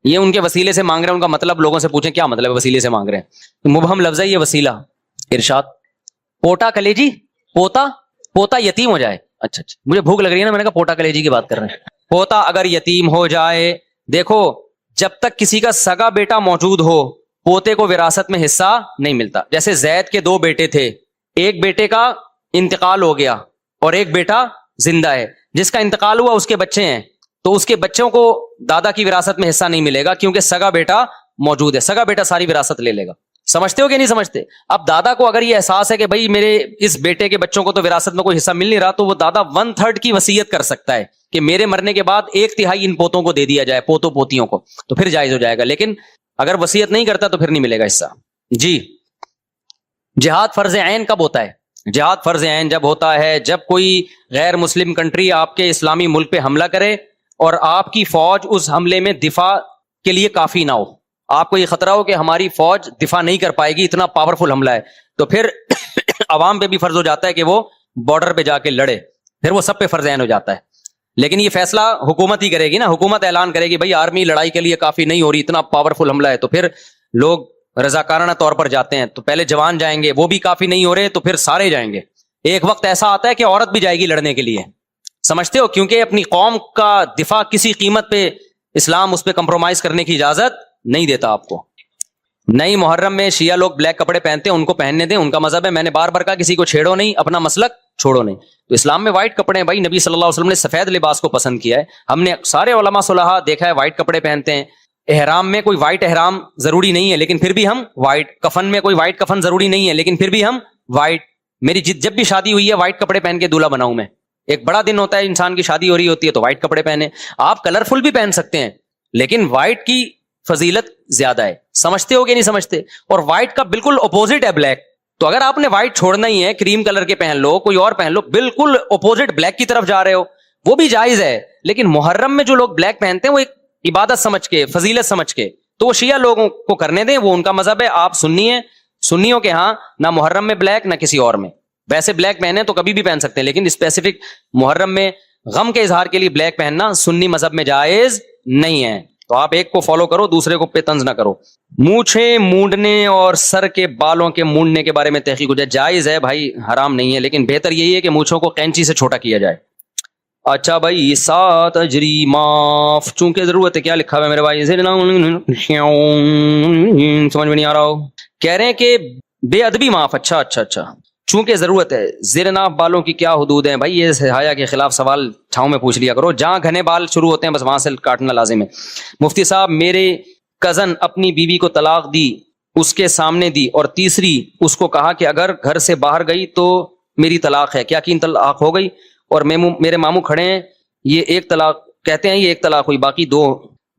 یہ ان کے وسیلے سے مانگ رہے ہیں, ان کا مطلب لوگوں سے پوچھیں کیا مطلب ہے وسیلے سے مانگ رہے ہیں. مبہم لفظ ہے یہ وسیلہ. ارشاد پوٹا کلیجی, پوتا یتیم ہو جائے. اچھا مجھے بھوک لگ رہی ہے نا, میں نے کہا پوٹا کلیجی کی بات کر رہے ہیں. پوتا اگر یتیم ہو جائے, دیکھو جب تک کسی کا سگا بیٹا موجود ہو پوتے کو وراثت میں حصہ نہیں ملتا. جیسے زید کے 2 بیٹے تھے, ایک بیٹے کا انتقال ہو گیا اور ایک بیٹا زندہ ہے. جس کا انتقال ہوا اس کے بچے ہیں, تو اس کے بچوں کو دادا کی وراثت میں حصہ نہیں ملے گا کیونکہ سگا بیٹا موجود ہے. سگا بیٹا ساری وراثت لے لے گا. سمجھتے ہو کہ نہیں سمجھتے؟ اب دادا کو اگر یہ احساس ہے کہ بھائی میرے اس بیٹے کے بچوں کو تو وراثت میں کوئی حصہ مل نہیں رہا, تو وہ دادا 1/3 کی وصیت کر سکتا ہے کہ میرے مرنے کے بعد 1/3 ان پوتوں کو دے دیا جائے, پوتوں پوتیوں کو, تو پھر جائز ہو جائے گا. لیکن اگر وصیت نہیں کرتا تو پھر نہیں ملے گا حصہ. جی جہاد فرض عین کب ہوتا ہے؟ جہاد فرض عین جب ہوتا ہے جب کوئی غیر مسلم کنٹری آپ کے اسلامی ملک پہ حملہ کرے اور آپ کی فوج اس حملے میں دفاع کے لیے کافی نہ ہو. آپ کو یہ خطرہ ہو کہ ہماری فوج دفاع نہیں کر پائے گی, اتنا پاورفل حملہ ہے, تو پھر عوام پہ بھی فرض ہو جاتا ہے کہ وہ بارڈر پہ جا کے لڑے, پھر وہ سب پہ فرض عین ہو جاتا ہے. لیکن یہ فیصلہ حکومت ہی کرے گی نا, حکومت اعلان کرے گی بھائی آرمی لڑائی کے لیے کافی نہیں ہو رہی, اتنا پاورفل حملہ ہے, تو پھر لوگ رضاکارانہ طور پر جاتے ہیں. تو پہلے جوان جائیں گے, وہ بھی کافی نہیں ہو رہے تو پھر سارے جائیں گے. ایک وقت ایسا آتا ہے کہ عورت بھی جائے گی لڑنے کے لیے, سمجھتے ہو, کیونکہ اپنی قوم کا دفاع کسی قیمت پہ اسلام اس پہ کمپرومائز کرنے کی اجازت نہیں دیتا آپ کو. نئی محرم میں شیعہ لوگ بلیک کپڑے پہنتے ہیں, ان کو پہننے دیں, ان کا مذہب ہے. میں نے بار بار کہا کسی کو چھیڑو نہیں, اپنا مسلک چھوڑو نہیں. تو اسلام میں وائٹ کپڑے ہیں بھائی, نبی صلی اللہ علیہ وسلم نے سفید لباس کو پسند کیا ہے. ہم نے سارے علماء صلحاء دیکھا ہے وائٹ کپڑے پہنتے ہیں. احرام میں کوئی وائٹ احرام ضروری نہیں ہے لیکن پھر بھی ہم وائٹ, کفن میں کوئی وائٹ کفن ضروری نہیں ہے لیکن پھر بھی ہم وائٹ. میری جب بھی شادی ہوئی ہے وائٹ کپڑے پہن کے دولہا بناؤں میں. ایک بڑا دن ہوتا ہے, انسان کی شادی ہو رہی ہوتی ہے تو وائٹ کپڑے پہنے. آپ کلرفل بھی پہن سکتے ہیں لیکن وائٹ کی فضیلت زیادہ ہے. سمجھتے ہو کہ نہیں سمجھتے؟ اور وائٹ کا بالکل اپوزٹ ہے بلیک. تو اگر آپ نے وائٹ چھوڑنا ہی ہے, کریم کلر کے پہن لو, کوئی اور پہن لو, بالکل اپوزٹ بلیک کی طرف جا رہے ہو. وہ بھی جائز ہے, لیکن محرم میں جو لوگ بلیک پہنتے ہیں وہ ایک عبادت سمجھ کے, فضیلت سمجھ کے, تو وہ شیعہ لوگوں کو کرنے دیں, وہ ان کا مذہب ہے. آپ سنی ہیں, سنیوں کے ہاں نہ محرم میں بلیک نہ کسی اور میں. ویسے بلیک پہنے تو کبھی بھی پہن سکتے ہیں, لیکن اسپیسیفک محرم میں غم کے اظہار کے لیے بلیک پہننا سنی مذہب میں جائز نہیں ہے. تو آپ ایک کو فالو کرو, دوسرے کو پہ طنز نہ کرو. مونچھیں مونڈنے اور سر کے بالوں کے مونڈنے کے بارے میں تحقیق ہو جائے, جائز ہے بھائی, حرام نہیں ہے, لیکن بہتر یہی ہے کہ مونچھوں کو قینچی سے چھوٹا کیا جائے. اچھا بھائی, 7 اجری معاف چونکہ ضرورت ہے. کیا لکھا ہوا ہے میرے بھائی, سمجھ میں نہیں آ رہا ہو. کہہ رہے ہیں کہ بے ادبی معاف. اچھا اچھا اچھا, چونکہ ضرورت ہے. زیر ناف بالوں کی کیا حدود ہیں بھائی؟ یہ حیا کے خلاف سوال چھاؤں میں پوچھ لیا کرو. جہاں گھنے بال شروع ہوتے ہیں بس وہاں سے کاٹنا لازم ہے. مفتی صاحب, میرے کزن اپنی بیوی کو طلاق دی, اس کے سامنے دی, اور تیسری اس کو کہا کہ اگر گھر سے باہر گئی تو میری طلاق ہے. کیا 3 طلاق ہو گئی؟ اور میرے ماموں کھڑے ہیں, یہ 1 طلاق کہتے ہیں, یہ 1 طلاق ہوئی, باقی 2.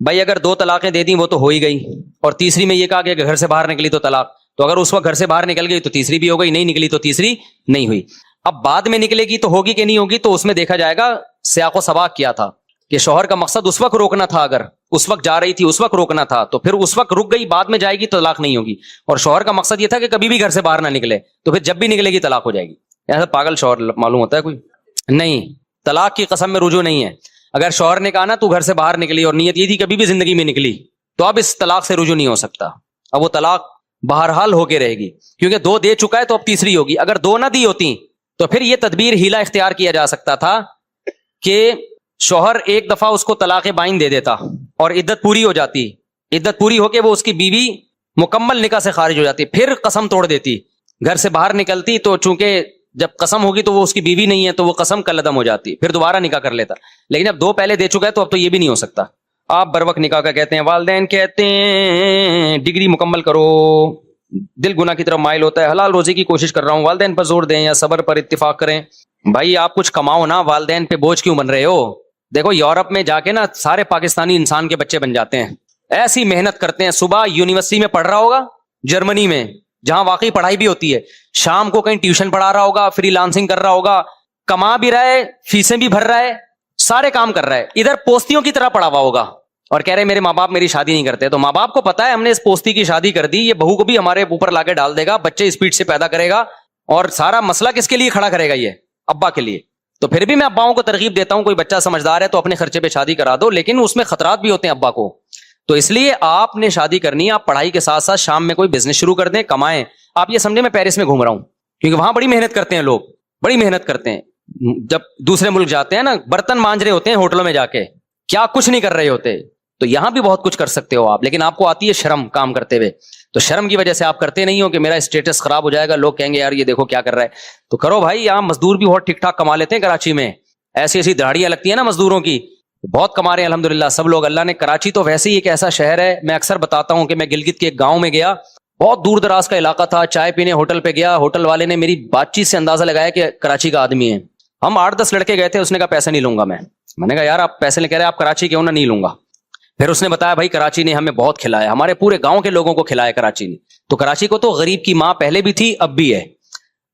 بھائی اگر 2 طلاقیں دے دیں وہ تو ہو ہی گئی, اور تیسری میں یہ کہا کہ گھر سے باہر نکلی تو طلاق. تو اگر اس وقت گھر سے باہر نکل گئی تو تیسری بھی ہو گئی, نہیں نکلی تو تیسری نہیں ہوئی. اب بعد میں نکلے گی تو ہوگی کہ نہیں ہوگی, تو اس میں دیکھا جائے گا سیاق و سباق کیا تھا, کہ شوہر کا مقصد اس وقت روکنا تھا, اگر اس وقت جا رہی تھی اس وقت روکنا تھا تو پھر اس وقت رک گئی, بعد میں جائے گی تو طلاق نہیں ہوگی. اور شوہر کا مقصد یہ تھا کہ کبھی بھی گھر سے باہر نہ نکلے, تو پھر جب بھی نکلے گی طلاق ہو جائے گی. ایسا پاگل شوہر معلوم ہوتا ہے کوئی نہیں. طلاق کی قسم میں رجوع نہیں ہے. اگر شوہر نے کہا نا تو گھر سے باہر نکلی اور نیت یہ تھی کبھی بھی زندگی میں نکلی, تو اب اس طلاق سے رجوع نہیں ہو سکتا. اب وہ طلاق بہرحال ہو کے رہے گی, کیونکہ 2 دے چکا ہے تو اب تیسری ہوگی. اگر 2 نہ دی ہوتی تو پھر یہ تدبیر ہیلا اختیار کیا جا سکتا تھا کہ شوہر ایک دفعہ اس کو طلاق بائن دے دیتا اور عدت پوری ہو جاتی, عدت پوری ہو کے وہ اس کی بیوی مکمل نکاح سے خارج ہو جاتی, پھر قسم توڑ دیتی, گھر سے باہر نکلتی تو چونکہ جب قسم ہوگی تو وہ اس کی بیوی نہیں ہے تو وہ قسم کل عدم ہو جاتی, پھر دوبارہ نکاح کر لیتا. لیکن اب 2 پہلے دے چکا ہے تو اب تو یہ بھی نہیں ہو سکتا. آپ بر وقت نکاح کا کہتے ہیں, والدین کہتے ہیں ڈگری مکمل کرو, دل گناہ کی طرف مائل ہوتا ہے, حلال روزی کی کوشش کر رہا ہوں, والدین پر زور دیں یا صبر پر اتفاق کریں. بھائی آپ کچھ کماؤ نا, والدین پہ بوجھ کیوں بن رہے ہو؟ دیکھو یورپ میں جا کے نا سارے پاکستانی انسان کے بچے بن جاتے ہیں, ایسی محنت کرتے ہیں. صبح یونیورسٹی میں پڑھ رہا ہوگا جرمنی میں, جہاں واقعی پڑھائی بھی ہوتی ہے, شام کو کہیں ٹیوشن پڑھا رہا ہوگا, فری لانسنگ کر رہا ہوگا, کما بھی رہا ہے, فیسیں بھی بھر رہا ہے, سارے کام کر رہا ہے. ادھر پوستیوں کی طرح پڑا ہوا ہوگا اور کہہ رہے میرے ماں باپ میری شادی نہیں کرتے. تو ماں باپ کو پتا ہے ہم نے اس پوستی کی شادی کر دی, یہ بہو کو بھی ہمارے اوپر لا کے ڈال دے گا, بچے اسپیڈ سے پیدا کرے گا, اور سارا مسئلہ کس کے لیے کھڑا کرے گا؟ یہ ابا کے لیے. تو پھر بھی میں اباؤں کو ترغیب دیتا ہوں, کوئی بچہ سمجھدار ہے تو اپنے خرچے پہ شادی کرا دو, لیکن اس میں خطرات بھی ہوتے ہیں ابا کو. تو اس لیے آپ نے شادی کرنی ہے, آپ پڑھائی کے ساتھ ساتھ شام میں کوئی بزنس شروع کر دیں, کمائیں. آپ یہ سمجھیں میں پیرس میں گھوم رہا ہوں, کیونکہ وہاں بڑی محنت کرتے ہیں لوگ, بڑی محنت کرتے ہیں. جب دوسرے ملک جاتے ہیں نا, برتن مانج رہے ہوتے ہیں ہوٹلوں میں جا کے, کیا کچھ نہیں کر رہے ہوتے. تو یہاں بھی بہت کچھ کر سکتے ہو آپ, لیکن آپ کو آتی ہے شرم کام کرتے ہوئے, تو شرم کی وجہ سے آپ کرتے نہیں ہو کہ میرا اسٹیٹس خراب ہو جائے گا, لوگ کہیں گے یار یہ دیکھو کیا کر رہا ہے. تو کرو بھائی, یہاں مزدور بھی بہت ٹھیک ٹھاک کما لیتے ہیں کراچی میں, ایسی ایسی دہاڑیاں لگتی ہیں نا مزدوروں کی, بہت کما رہے ہیں الحمدللہ سب لوگ. اللہ نے, کراچی تو ویسے ہی ایک ایسا شہر ہے, میں اکثر بتاتا ہوں کہ میں گلگت کے ایک گاؤں میں گیا, بہت دور دراز کا علاقہ تھا, چائے پینے ہوٹل پہ گیا, ہوٹل والے نے میری بات چیت سے اندازہ لگایا کہ کراچی کا آدمی ہے. ہم 8-10 لڑکے گئے تھے, اس نے کہا پیسے نہیں لوں گا. میں نے کہا یار آپ پیسے نہیں کہہ رہے, آپ کراچی کیوں نہ, نہیں لوں گا. پھر اس نے بتایا بھائی کراچی نے ہمیں بہت کھلایا, ہمارے پورے گاؤں کے لوگوں کو کھلایا کراچی نے. تو کراچی کو تو غریب کی ماں پہلے بھی تھی اب بھی ہے,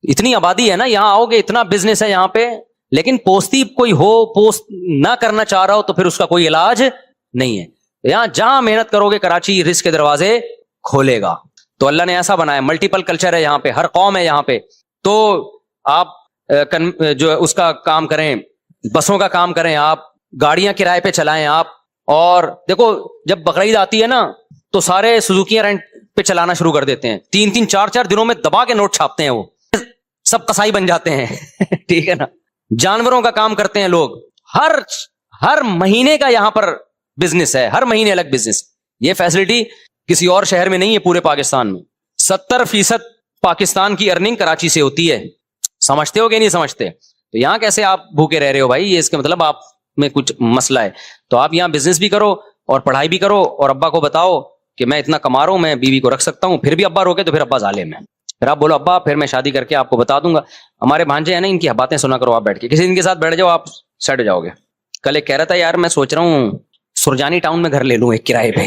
اتنی آبادی ہے نا, یہاں آؤ گے اتنا بزنس ہے یہاں پہ. لیکن پوستی کوئی ہو, پوسٹ نہ کرنا چاہ رہا ہو تو پھر اس کا کوئی علاج نہیں ہے. یہاں جہاں محنت کرو گے کراچی رزق کے دروازے کھولے گا. تو اللہ نے ایسا بنایا, ملٹیپل کلچر ہے یہاں پہ, ہر قوم ہے یہاں پہ. تو آپ جو اس کا کام کریں, بسوں کا کام کریں, آپ گاڑیاں کرائے پہ چلائیں آپ. اور دیکھو جب بقرعید آتی ہے نا تو سارے سوزوکیاں رینٹ پہ چلانا شروع کر دیتے ہیں, 3-3 4-4 دنوں میں دبا کے نوٹ چھاپتے ہیں, وہ سب قصائی بن جاتے ہیں. ٹھیک ہے نا, جانوروں کا کام کرتے ہیں لوگ, ہر مہینے کا یہاں پر بزنس ہے, ہر مہینے الگ بزنس. یہ فیسلٹی کسی اور شہر میں نہیں ہے پورے پاکستان میں. 70% پاکستان کی ارننگ کراچی سے ہوتی ہے, سمجھتے ہو کہ نہیں سمجھتے؟ تو یہاں کیسے آپ بھوکے رہ رہے ہو بھائی, یہ اس کا مطلب آپ میں کچھ مسئلہ ہے. تو آپ یہاں بزنس بھی کرو اور پڑھائی بھی کرو, اور ابا کو بتاؤ کہ میں اتنا کما رہا ہوں, میں بیوی کو رکھ سکتا ہوں. پھر بھی ابا روکے تو پھر ابا ظالم ہے. پھر آپ بولو ابا پھر میں شادی کر کے آپ کو بتا دوں گا. ہمارے بھانجے ہیں نا, ان کی باتیں سنا کرو آپ بیٹھ کے, کسی دن کے ساتھ بیٹھ جاؤ آپ سیٹ ہو جاؤ گے. کل ایک کہہ رہا تھا یار میں سوچ رہا ہوں سرجانی ٹاؤن میں گھر لے لوں ایک کرائے پہ.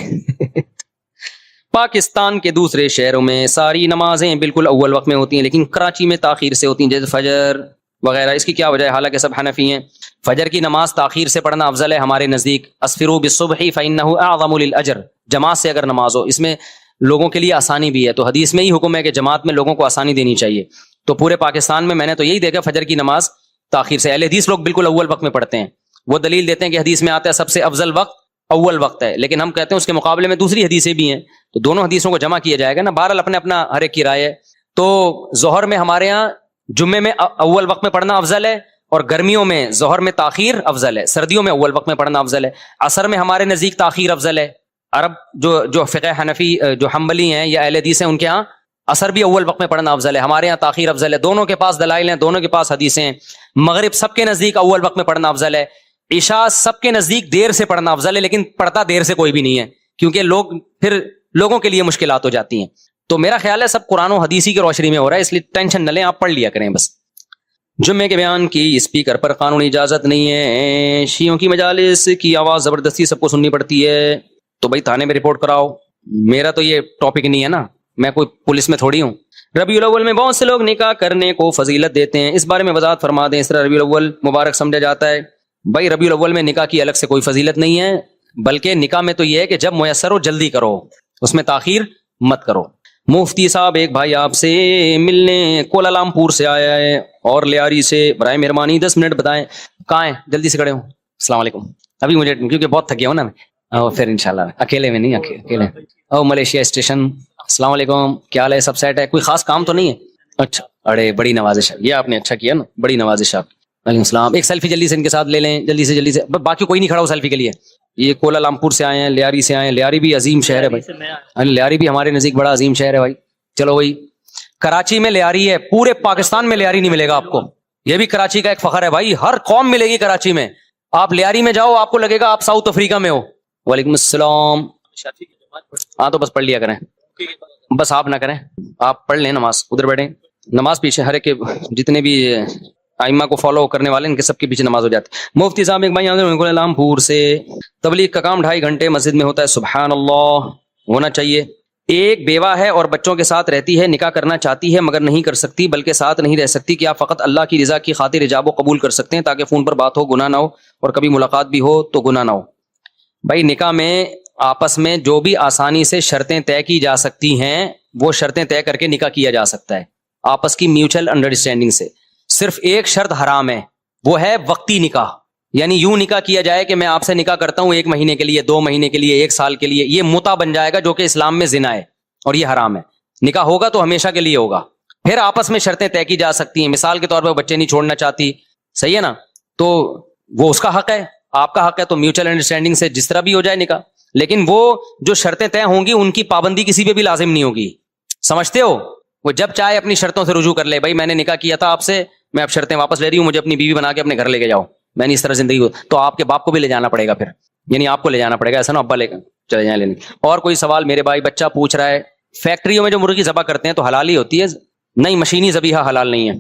پاکستان کے دوسرے شہروں میں ساری نمازیں بالکل اول وقت میں ہوتی ہیں, لیکن کراچی میں تاخیر سے ہوتی ہیں, جیسے فجر, وغیرہ. اس کی کیا وجہ ہے؟ حالانکہ سب حنفی ہیں. فجر کی نماز تاخیر سے پڑھنا افضل ہے ہمارے نزدیک. اسفروا بالصبح فانه اعظم للاجر. جماعت سے اگر نماز ہو اس میں لوگوں کے لیے آسانی بھی ہے, تو حدیث میں ہی حکم ہے کہ جماعت میں لوگوں کو آسانی دینی چاہیے. تو پورے پاکستان میں نے تو یہی دیکھا فجر کی نماز تاخیر سے. اہل حدیث لوگ بالکل اول وقت میں پڑھتے ہیں. وہ دلیل دیتے ہیں کہ حدیث میں آتا ہے سب سے افضل وقت اول وقت ہے, لیکن ہم کہتے ہیں اس کے مقابلے میں دوسری حدیثیں بھی ہیں, تو دونوں حدیثوں کو جمع کیا جائے گا نا. بہرحال اپنے اپنا ہر ایک کی رائے ہے. تو ظہر میں ہمارے ہاں جمعے میں اول وقت میں پڑھنا افضل ہے, اور گرمیوں میں ظہر میں تاخیر افضل ہے, سردیوں میں اول وقت میں پڑھنا افضل ہے. عصر میں ہمارے نزدیک تاخیر افضل ہے. عرب جو فقہ حنفی جو حنبلی ہیں یا اہل حدیث ہیں ان کے ہاں عصر بھی اول وقت میں پڑھنا افضل ہے, ہمارے یہاں تاخیر افضل ہے. دونوں کے پاس دلائل ہیں, دونوں کے پاس حدیثیں ہیں. مغرب سب کے نزدیک اول وقت میں پڑھنا افضل ہے. عشاء سب کے نزدیک دیر سے پڑھنا افضل ہے, لیکن پڑھتا دیر سے کوئی بھی نہیں ہے, کیونکہ لوگوں کے لیے مشکلات ہو جاتی ہیں. تو میرا خیال ہے سب قرآن و حدیثی کی روشنی میں ہو رہا ہے, اس لیے ٹینشن نہ لیں, آپ پڑھ لیا کریں بس. جمعے کے بیان کی اسپیکر پر قانونی اجازت نہیں ہے. شیعوں کی مجالس کی آواز زبردستی سب کو سننی پڑتی ہے, تو بھائی تھانے میں رپورٹ کراؤ. میرا تو یہ ٹاپک نہیں ہے نا, میں کوئی پولیس میں تھوڑی ہوں. ربیع الاول میں بہت سے لوگ نکاح کرنے کو فضیلت دیتے ہیں, اس بارے میں وضاحت فرما دیں. اس طرح ربیع الاول مبارک سمجھا جاتا ہے. بھائی ربیع الاول میں نکاح کی الگ سے کوئی فضیلت نہیں ہے, بلکہ نکاح میں تو یہ ہے کہ جب میسر ہو جلدی کرو, اس میں تاخیر مت کرو. مفتی صاحب ایک بھائی آپ سے ملنے کولالمپور سے آیا ہے اور لیاری سے, برائے مہربانی 10 منٹ بتائیں کہاں ہیں, جلدی سے کھڑے ہوں. السلام علیکم. ابھی مجھے کیونکہ بہت تھک گیا ہوں نا میں, پھر انشاءاللہ اکیلے میں نہیں, اکیلے. او ملیشیا اسٹیشن. السلام علیکم, کیا حال ہے, سب سیٹ ہے, کوئی خاص کام تو نہیں ہے؟ اچھا, اڑے بڑی نوازش ہے, یہ آپ نے اچھا کیا نا, بڑی نوازش آپ. وعلیکم السلام. ایک سیلفی جلدی سے ان کے ساتھ لے لیں, جلدی سے, باقی کوئی نہیں کھڑا ہو سیلفی کے لیے. یہ کولالمپور سے آئے ہیں, لیاری سے آئے ہیں. لیاری بھی عظیم شہر ہے بھائی, لیاری بھی ہمارے نزدیک بڑا عظیم شہر ہے بھائی. چلو بھائی, کراچی میں لیاری ہے, پورے پاکستان میں لیاری نہیں ملے گا آپ کو, یہ بھی کراچی کا ایک فخر ہے بھائی, ہر قوم ملے گی کراچی میں. آپ لیاری میں جاؤ آپ کو لگے گا آپ ساؤتھ افریقہ میں ہو. وعلیکم السلام. ہاں تو بس پڑھ لیا کریں, بس آپ نہ کریں, آپ پڑھ لیں نماز, ادھر بیٹھیں, نماز پیچھے ہر ایک جتنے بھی ائمہ کو فالو کرنے والے ان کے سب کے پیچھے نماز ہو جاتی. مفتی صاحب ایک بھائی کولالمپور سے, تبلیغ کا کام 2.5 گھنٹے مسجد میں ہوتا ہے. سبحان اللہ, ہونا چاہیے. ایک بیوہ ہے اور بچوں کے ساتھ رہتی ہے, نکاح کرنا چاہتی ہے مگر نہیں کر سکتی, بلکہ ساتھ نہیں رہ سکتی. کیا فقط اللہ کی رضا کی خاطر ایجاب و قبول کر سکتے ہیں تاکہ فون پر بات ہو, گناہ نہ ہو, اور کبھی ملاقات بھی ہو تو گناہ نہ ہو؟ بھائی نکاح میں آپس میں جو بھی آسانی سے شرطیں طے کی جا سکتی ہیں وہ شرطیں طے کر کے نکاح کیا جا سکتا ہے آپس کی میوچل انڈرسٹینڈنگ سے. صرف ایک شرط حرام ہے, وہ ہے وقتی نکاح. یعنی یوں نکاح کیا جائے کہ میں آپ سے نکاح کرتا ہوں 1 مہینے کے لیے, 2 مہینے کے لیے, 1 سال کے لیے, یہ متع بن جائے گا جو کہ اسلام میں زنا ہے اور یہ حرام ہے. نکاح ہوگا تو ہمیشہ کے لیے ہوگا. پھر آپس میں شرطیں طے کی جا سکتی ہیں, مثال کے طور پہ بچے نہیں چھوڑنا چاہتی, صحیح ہے نا, تو وہ اس کا حق ہے, آپ کا حق ہے, تو میوچل انڈرسٹینڈنگ سے جس طرح بھی ہو جائے نکاح. لیکن وہ جو شرطیں طے ہوں گی ان کی پابندی کسی پہ بھی لازم نہیں ہوگی, سمجھتے ہو؟ وہ جب چاہے اپنی شرطوں سے رجوع کر لے, بھائی میں نے نکاح کیا تھا آپ سے, میں اب شرطیں واپس لے رہی ہوں, مجھے اپنی بیوی بنا کے اپنے گھر لے کے جاؤ, میں نے اس طرح زندگی ہو. تو آپ کے باپ کو بھی لے جانا پڑے گا پھر, یعنی آپ کو لے جانا پڑے گا, ایسا نا ابا لے کر چلے جائیں لینے. اور کوئی سوال میرے بھائی بچہ پوچھ رہا ہے, فیکٹریوں میں جو مرغی ذبح کرتے ہیں تو حلال ہی ہوتی ہے؟ نہیں, مشینی ذبیحہ حلال نہیں ہے.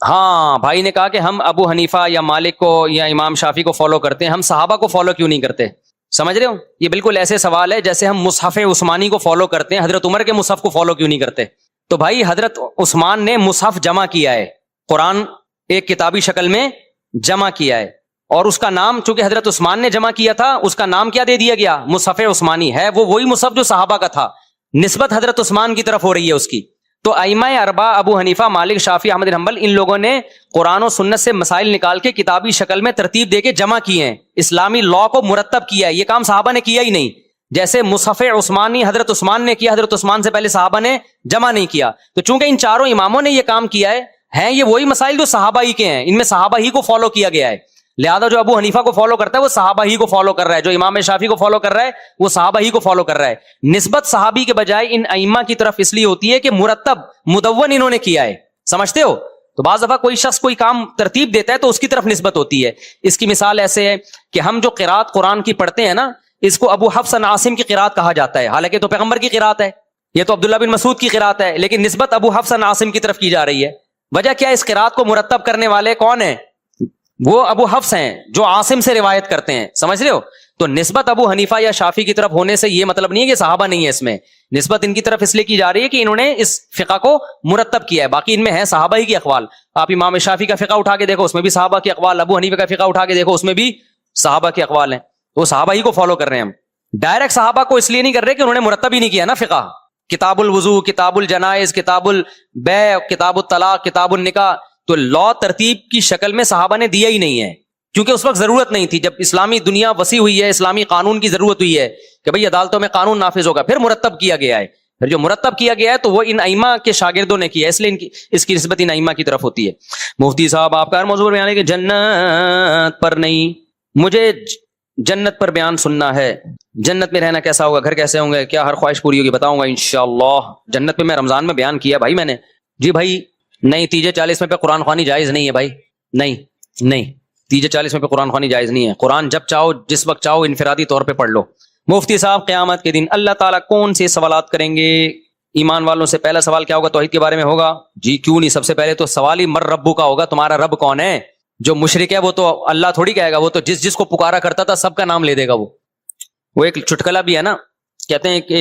ہاں بھائی نے کہا کہ ہم ابو حنیفہ یا مالک کو یا امام شافی کو فالو کرتے ہیں, ہم صحابہ کو فالو کیوں نہیں کرتے؟ سمجھ رہے ہو, یہ بالکل ایسے سوال ہے جیسے ہم مصحف عثمانی کو فالو کرتے ہیں, حضرت عمر کے مصحف کو فالو کیوں نہیں کرتے؟ تو بھائی حضرت عثمان نے مصحف جمع کیا ہے, قرآن ایک کتابی شکل میں جمع کیا ہے, اور اس کا نام چونکہ حضرت عثمان نے جمع کیا تھا اس کا نام کیا دے دیا گیا؟ مصحف عثمانی ہے. وہ وہی مصحف جو صحابہ کا تھا, نسبت حضرت عثمان کی طرف ہو رہی ہے اس کی. تو ائمہ اربعہ ابو حنیفہ, مالک, شافعی, احمد بن حنبل, ان لوگوں نے قرآن و سنت سے مسائل نکال کے کتابی شکل میں ترتیب دے کے جمع کیے ہیں, اسلامی لاء کو مرتب کیا ہے. یہ کام صحابہ نے کیا ہی نہیں. جیسے مصحف عثمانی حضرت عثمان نے کیا, حضرت عثمان سے پہلے صحابہ نے جمع نہیں کیا. تو چونکہ ان چاروں اماموں نے یہ کام کیا ہے, ہیں یہ وہی مسائل جو صحابہ ہی کے ہیں, ان میں صحابہ ہی کو فالو کیا گیا ہے. لہذا جو ابو حنیفہ کو فالو کرتا ہے وہ صحابہ ہی کو فالو کر رہا ہے, جو امام شافعی کو فالو کر رہا ہے وہ صحابہ ہی کو فالو کر رہا ہے. نسبت صحابی کے بجائے ان ائمہ کی طرف اس لیے ہوتی ہے کہ مرتب مدون انہوں نے کیا ہے, سمجھتے ہو؟ تو بعض دفعہ کوئی شخص کوئی کام ترتیب دیتا ہے تو اس کی طرف نسبت ہوتی ہے. اس کی مثال ایسے ہے کہ ہم جو قرات قرآن کی پڑھتے ہیں نا, اس کو ابو حفص عن عاصم کی قرات کہا جاتا ہے, حالانکہ تو پیغمبر کی قرات ہے, یہ تو عبداللہ بن مسعود کی قرات ہے, لیکن نسبت ابو حفص عن عاصم کی طرف کی جا رہی ہے. وجہ کیا ہے؟ اس قرات کو مرتب کرنے والے کون ہیں؟ وہ ابو حفص ہیں جو عاصم سے روایت کرتے ہیں, سمجھ رہے ہو. تو نسبت ابو حنیفہ یا شافعی کی طرف ہونے سے یہ مطلب نہیں ہے کہ صحابہ نہیں ہے, اس میں نسبت ان کی طرف اس لیے کی جا رہی ہے کہ انہوں نے اس فقہ کو مرتب کیا ہے, باقی ان میں ہے صحابہ ہی کے اقوال. آپ امام شافعی کا فقہ اٹھا کے دیکھو, اس میں بھی صحابہ کے اقوال, ابو حنیفہ کا فقہ اٹھا کے دیکھو, اس میں بھی صحابہ کے اقوال ہیں. وہ صحابہ ہی کو فالو کر رہے ہیں ہم. ڈائریکٹ صحابہ کو اس لیے نہیں کر رہے کہ انہوں نے مرتب ہی نہیں کیا نا فقہ. کتاب الوضو, کتاب الجنائز, کتاب البیع, کتاب الطلاق, کتاب النکاح, تو لا ترتیب کی شکل میں صحابہ نے دیا ہی نہیں ہے, کیونکہ اس وقت ضرورت نہیں تھی. جب اسلامی دنیا وسیع ہوئی ہے, اسلامی قانون کی ضرورت ہوئی ہے کہ بھئی عدالتوں میں قانون نافذ ہوگا, پھر مرتب کیا گیا ہے. پھر جو مرتب کیا گیا ہے تو وہ ان ائمہ کے شاگردوں نے کیا ہے, اس لیے اس کی نسبت ان ائمہ کی طرف ہوتی ہے. مفتی صاحب آپ کا ہر موضوع بیان ہے کہ جنت پر نہیں, مجھے جنت پر بیان سننا ہے. جنت میں رہنا کیسا ہوگا, گھر کیسے ہوں گے, کیا ہر خواہش پوری ہوگی, بتاؤں گا انشاءاللہ. جنت پہ میں رمضان میں بیان کیا بھائی میں نے. جی بھائی نہیں, تیجے 40 میں پہ قرآن خوانی جائز نہیں ہے بھائی, نہیں تیجے 40 میں پہ قرآن خوانی جائز نہیں ہے. قرآن جب چاہو جس وقت چاہو انفرادی طور پہ پڑھ لو. مفتی صاحب قیامت کے دن اللہ تعالیٰ کون سے سوالات کریں گے؟ ایمان والوں سے پہلا سوال کیا ہوگا؟ توحید کے بارے میں ہوگا. جی کیوں نہیں, سب سے پہلے تو سوال ہی مر ربو کا ہوگا, تمہارا رب کون ہے. جو مشرک ہے وہ تو اللہ تھوڑی کہے گا, وہ تو جس کو پکارا کرتا تھا سب کا نام لے دے گا. وہ ایک چٹکلا بھی ہے نا, کہتے ہیں کہ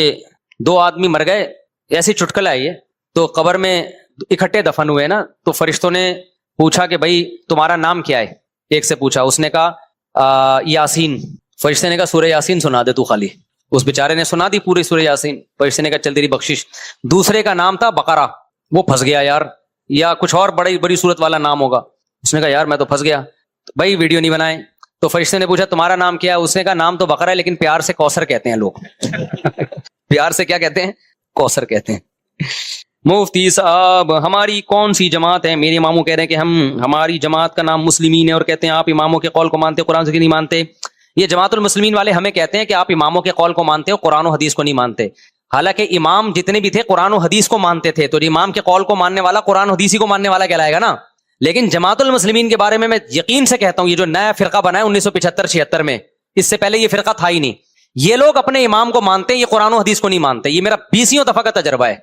2 آدمی مر گئے, ایسی چٹکلا ہے یہ, تو قبر میں اکٹھے دفن ہوئے نا, تو فرشتوں نے پوچھا کہ بھائی تمہارا نام کیا ہے. ایک سے پوچھا, اس نے کہا یاسین. فرشتے نے کہا سورہ یاسین سنا دے تو خالی. اس بیچارے نے سنا دی پوری سورہ یاسین. فرشتے نے کہا چل تیری بخشش. دوسرے کا نام تھا بقرہ, وہ پھنس گیا یار, یا کچھ اور بڑی صورت والا نام ہوگا. اس نے کہا یار میں تو پھنس گیا, بھائی ویڈیو نہیں بنائے. تو فرشتے نے پوچھا تمہارا نام کیا ہے؟ اس نے کہا نام تو بقرہ ہے لیکن پیار سے کوثر کہتے ہیں لوگ. پیار سے کیا کہتے ہیں؟ کوثر کہتے ہیں. مفتی صاحب ہماری کون سی جماعت ہے؟ میرے اماموں کہہ رہے ہیں کہ ہماری جماعت کا نام مسلمین ہے, اور کہتے ہیں آپ اماموں کے قول کو مانتے ہو, قرآن سے نہیں مانتے. یہ جماعت المسلمین والے ہمیں کہتے ہیں کہ آپ اماموں کے قول کو مانتے ہو, قرآن و حدیث کو نہیں مانتے. حالانکہ امام جتنے بھی تھے قرآن و حدیث کو مانتے تھے, تو امام کے قول کو ماننے والا قرآن و حدیث کو ماننے والا کہلائے گا نا. لیکن جماعت المسلمین کے بارے میں یقین سے کہتا ہوں, یہ جو نیا فرقہ بنا ہے 1975-76 میں, اس سے پہلے یہ فرقہ تھا ہی نہیں. یہ لوگ اپنے امام کو مانتے ہیں, یہ قرآن و حدیث کو نہیں مانتے. یہ میرا 20 دفعہ کا تجربہ ہے.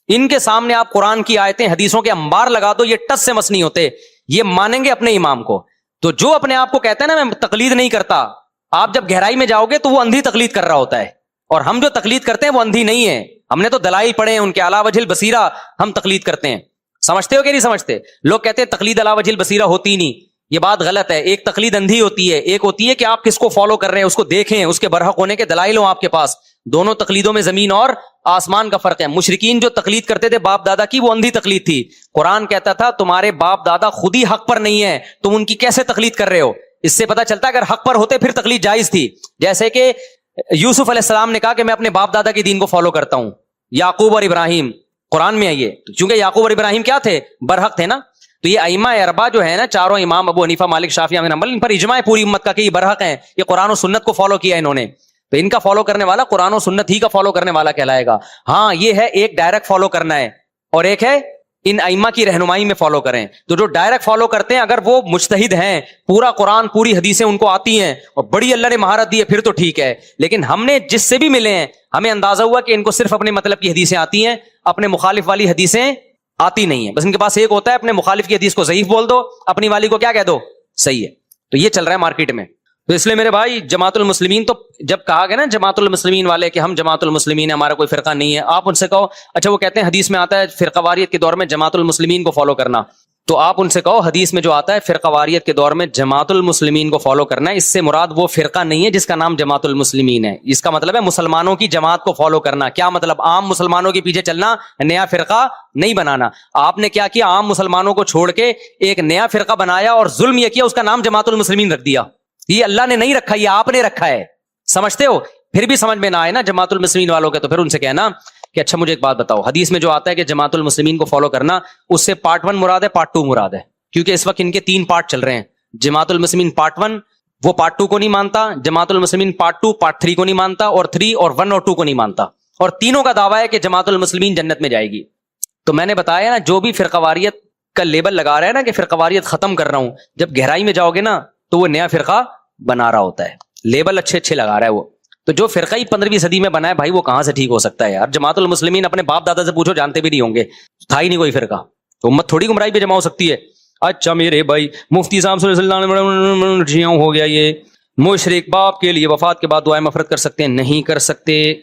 ان کے سامنے آپ قرآن کی آیتیں حدیثوں کے انبار لگا دو, یہ ٹس سے مس نہیں ہوتے, یہ مانیں گے اپنے امام کو. تو جو اپنے آپ کو کہتے ہیں نا میں تقلید نہیں کرتا, آپ جب گہرائی میں جاؤ گے تو وہ اندھی تقلید کر رہا ہوتا ہے. اور ہم جو تقلید کرتے ہیں وہ اندھی نہیں ہے, ہم نے تو دلائل پڑھے ہیں, ان کے علا وجہ البصیرہ ہم تقلید کرتے ہیں. سمجھتے ہو کہ نہیں سمجھتے؟ لوگ کہتے ہیں تقلید علا وجہ البصیرہ ہوتی ہی نہیں, یہ بات غلط ہے. ایک تقلید اندھی ہوتی ہے, ایک ہوتی ہے کہ آپ کس کو فالو کر رہے ہیں اس کو دیکھیں, اس کے برحق ہونے کے دلائل ہوں آپ کے پاس. دونوں تقلیدوں میں زمین اور آسمان کا فرق ہے. مشرکین جو تقلید کرتے تھے باپ دادا کی, وہ اندھی تقلید تھی. قرآن کہتا تھا تمہارے باپ دادا خود ہی حق پر نہیں ہے, تم ان کی کیسے تقلید کر رہے ہو. اس سے پتہ چلتا ہے اگر حق پر ہوتے پھر تقلید جائز تھی. جیسے کہ یوسف علیہ السلام نے کہا کہ میں اپنے باپ دادا کے دین کو فالو کرتا ہوں. یعقوب اور ابراہیم, قرآن میں ہے یہ, کیونکہ یعقوب اور ابراہیم کیا تھے؟ برحق تھے نا. تو یہ ائمہ اربعہ جو ہے نا, چاروں امام ابو حنیفہ مالک شافعی احمد بن حنبل, ان پر اجماع ہے پوری امت کا کہ یہ برحق ہیں, یہ قرآن و سنت کو فالو کیا انہوں نے. تو ان کا فالو کرنے والا قرآن و سنت ہی کا فالو کرنے والا کہلائے گا. ہاں یہ ہے ایک ڈائریکٹ فالو کرنا ہے, اور ایک ہے ان ائمہ کی رہنمائی میں فالو کریں. تو جو ڈائریکٹ فالو کرتے ہیں اگر وہ مجتہد ہیں, پورا قرآن پوری حدیثیں ان کو آتی ہیں اور بڑی اللہ نے مہارت دی ہے, پھر تو ٹھیک ہے. لیکن ہم نے جس سے بھی ملے ہیں ہمیں اندازہ ہوا کہ ان کو صرف اپنے مطلب کی حدیثیں آتی ہیں, اپنے مخالف والی حدیثیں آتی نہیں ہیں. بس ان کے پاس ایک ہوتا ہے, اپنے مخالف کی حدیث کو ضعیف بول دو, اپنی والی کو کیا کہہ دو, صحیح ہے. تو یہ چل رہا ہے مارکیٹ میں. تو اس لیے میرے بھائی جماعت المسلمین, تو جب کہا گیا نا جماعت المسلمین والے کہ ہم جماعت المسلمین ہمارا کوئی فرقہ نہیں ہے, آپ ان سے کہو اچھا وہ کہتے ہیں حدیث میں آتا ہے فرقہ واریت کے دور میں جماعت المسلمین کو فالو کرنا, تو آپ ان سے کہو حدیث میں جو آتا ہے فرقہ واریت کے دور میں جماعت المسلمین کو فالو کرنا ہے, اس سے مراد وہ فرقہ نہیں ہے جس کا نام جماعت المسلمین ہے. اس کا مطلب ہے مسلمانوں کی جماعت کو فالو کرنا. کیا مطلب؟ عام مسلمانوں کے پیچھے چلنا, نیا فرقہ نہیں بنانا. آپ نے کیا کیا, عام مسلمانوں کو چھوڑ کے ایک نیا فرقہ بنایا اور ظلم یہ کیا, اس کا نام جماعت المسلمین رکھ دیا. یہ اللہ نے نہیں رکھا, یہ آپ نے رکھا ہے. سمجھتے ہو؟ پھر بھی سمجھ میں نہ آئے نا جماعت المسلمین والوں کے, تو پھر ان سے کہنا کہ اچھا مجھے ایک بات بتاؤ, حدیث میں جو آتا ہے کہ جماعت المسلمین کو فالو کرنا, اس سے پارٹ 1 مراد ہے, پارٹ 2 مراد ہے. کیونکہ اس وقت ان کے 3 پارٹ چل رہے ہیں. جماعت المسلمین پارٹ 1 وہ پارٹ 2 کو نہیں مانتا, جماعت المسلمین پارٹ 2 پارٹ 3 کو نہیں مانتا, اور 3 اور 1 اور 2 کو نہیں مانتا, اور تینوں کا دعویٰ ہے کہ جماعت المسلمین جنت میں جائے گی. تو میں نے بتایا نا, جو بھی فرقہ واریت کا لیبل لگا رہا ہے نا کہ فرقہ واریت ختم کر رہا ہوں, جب گہرائی میں جاؤ گے نا تو وہ نیا فرقہ بنا رہا ہوتا ہے. لیبل اچھے لگا رہا ہے وہ. تو جو فرقہ ہی 15ویں صدی میں بنا ہے بھائی, وہ کہاں سے ٹھیک ہو سکتا ہے یار. جماعت المسلمین اپنے باپ دادا سے پوچھو, جانتے بھی نہیں ہوں گے, تھا ہی نہیں کوئی فرقہ. تو امت تھوڑی گمراہی پہ جمع ہو سکتی ہے. اچھا میرے بھائی مفتی صاحب صلی اللہ علیہ وسلم ہو گیا یہ مشرک باپ کے لیے وفات کے بعد دعائیں مغفرت کر سکتے ہیں؟ نہیں کر سکتے.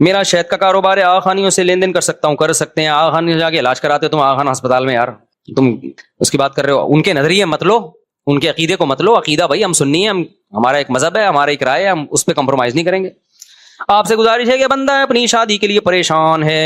میرا شہد کا کاروبار ہے, آغا خانیوں سے لین دین کر سکتا ہوں, کر سکتے ہیں. آغا خان جا کے علاج کراتے تم آغا خان ہسپتال میں, یار تم اس کی بات کر رہے ہو. ان کے نظریے مت لو, ان کے عقیدے کو مت لو. عقیدہ بھائی ہم سنی ہے, ہمارا ایک مذہب ہے, ہمارا ایک رائے ہے, ہم اس پہ کمپرومائز نہیں کریں گے. آپ سے گزارش ہے کہ بندہ اپنی شادی کے لیے پریشان ہے,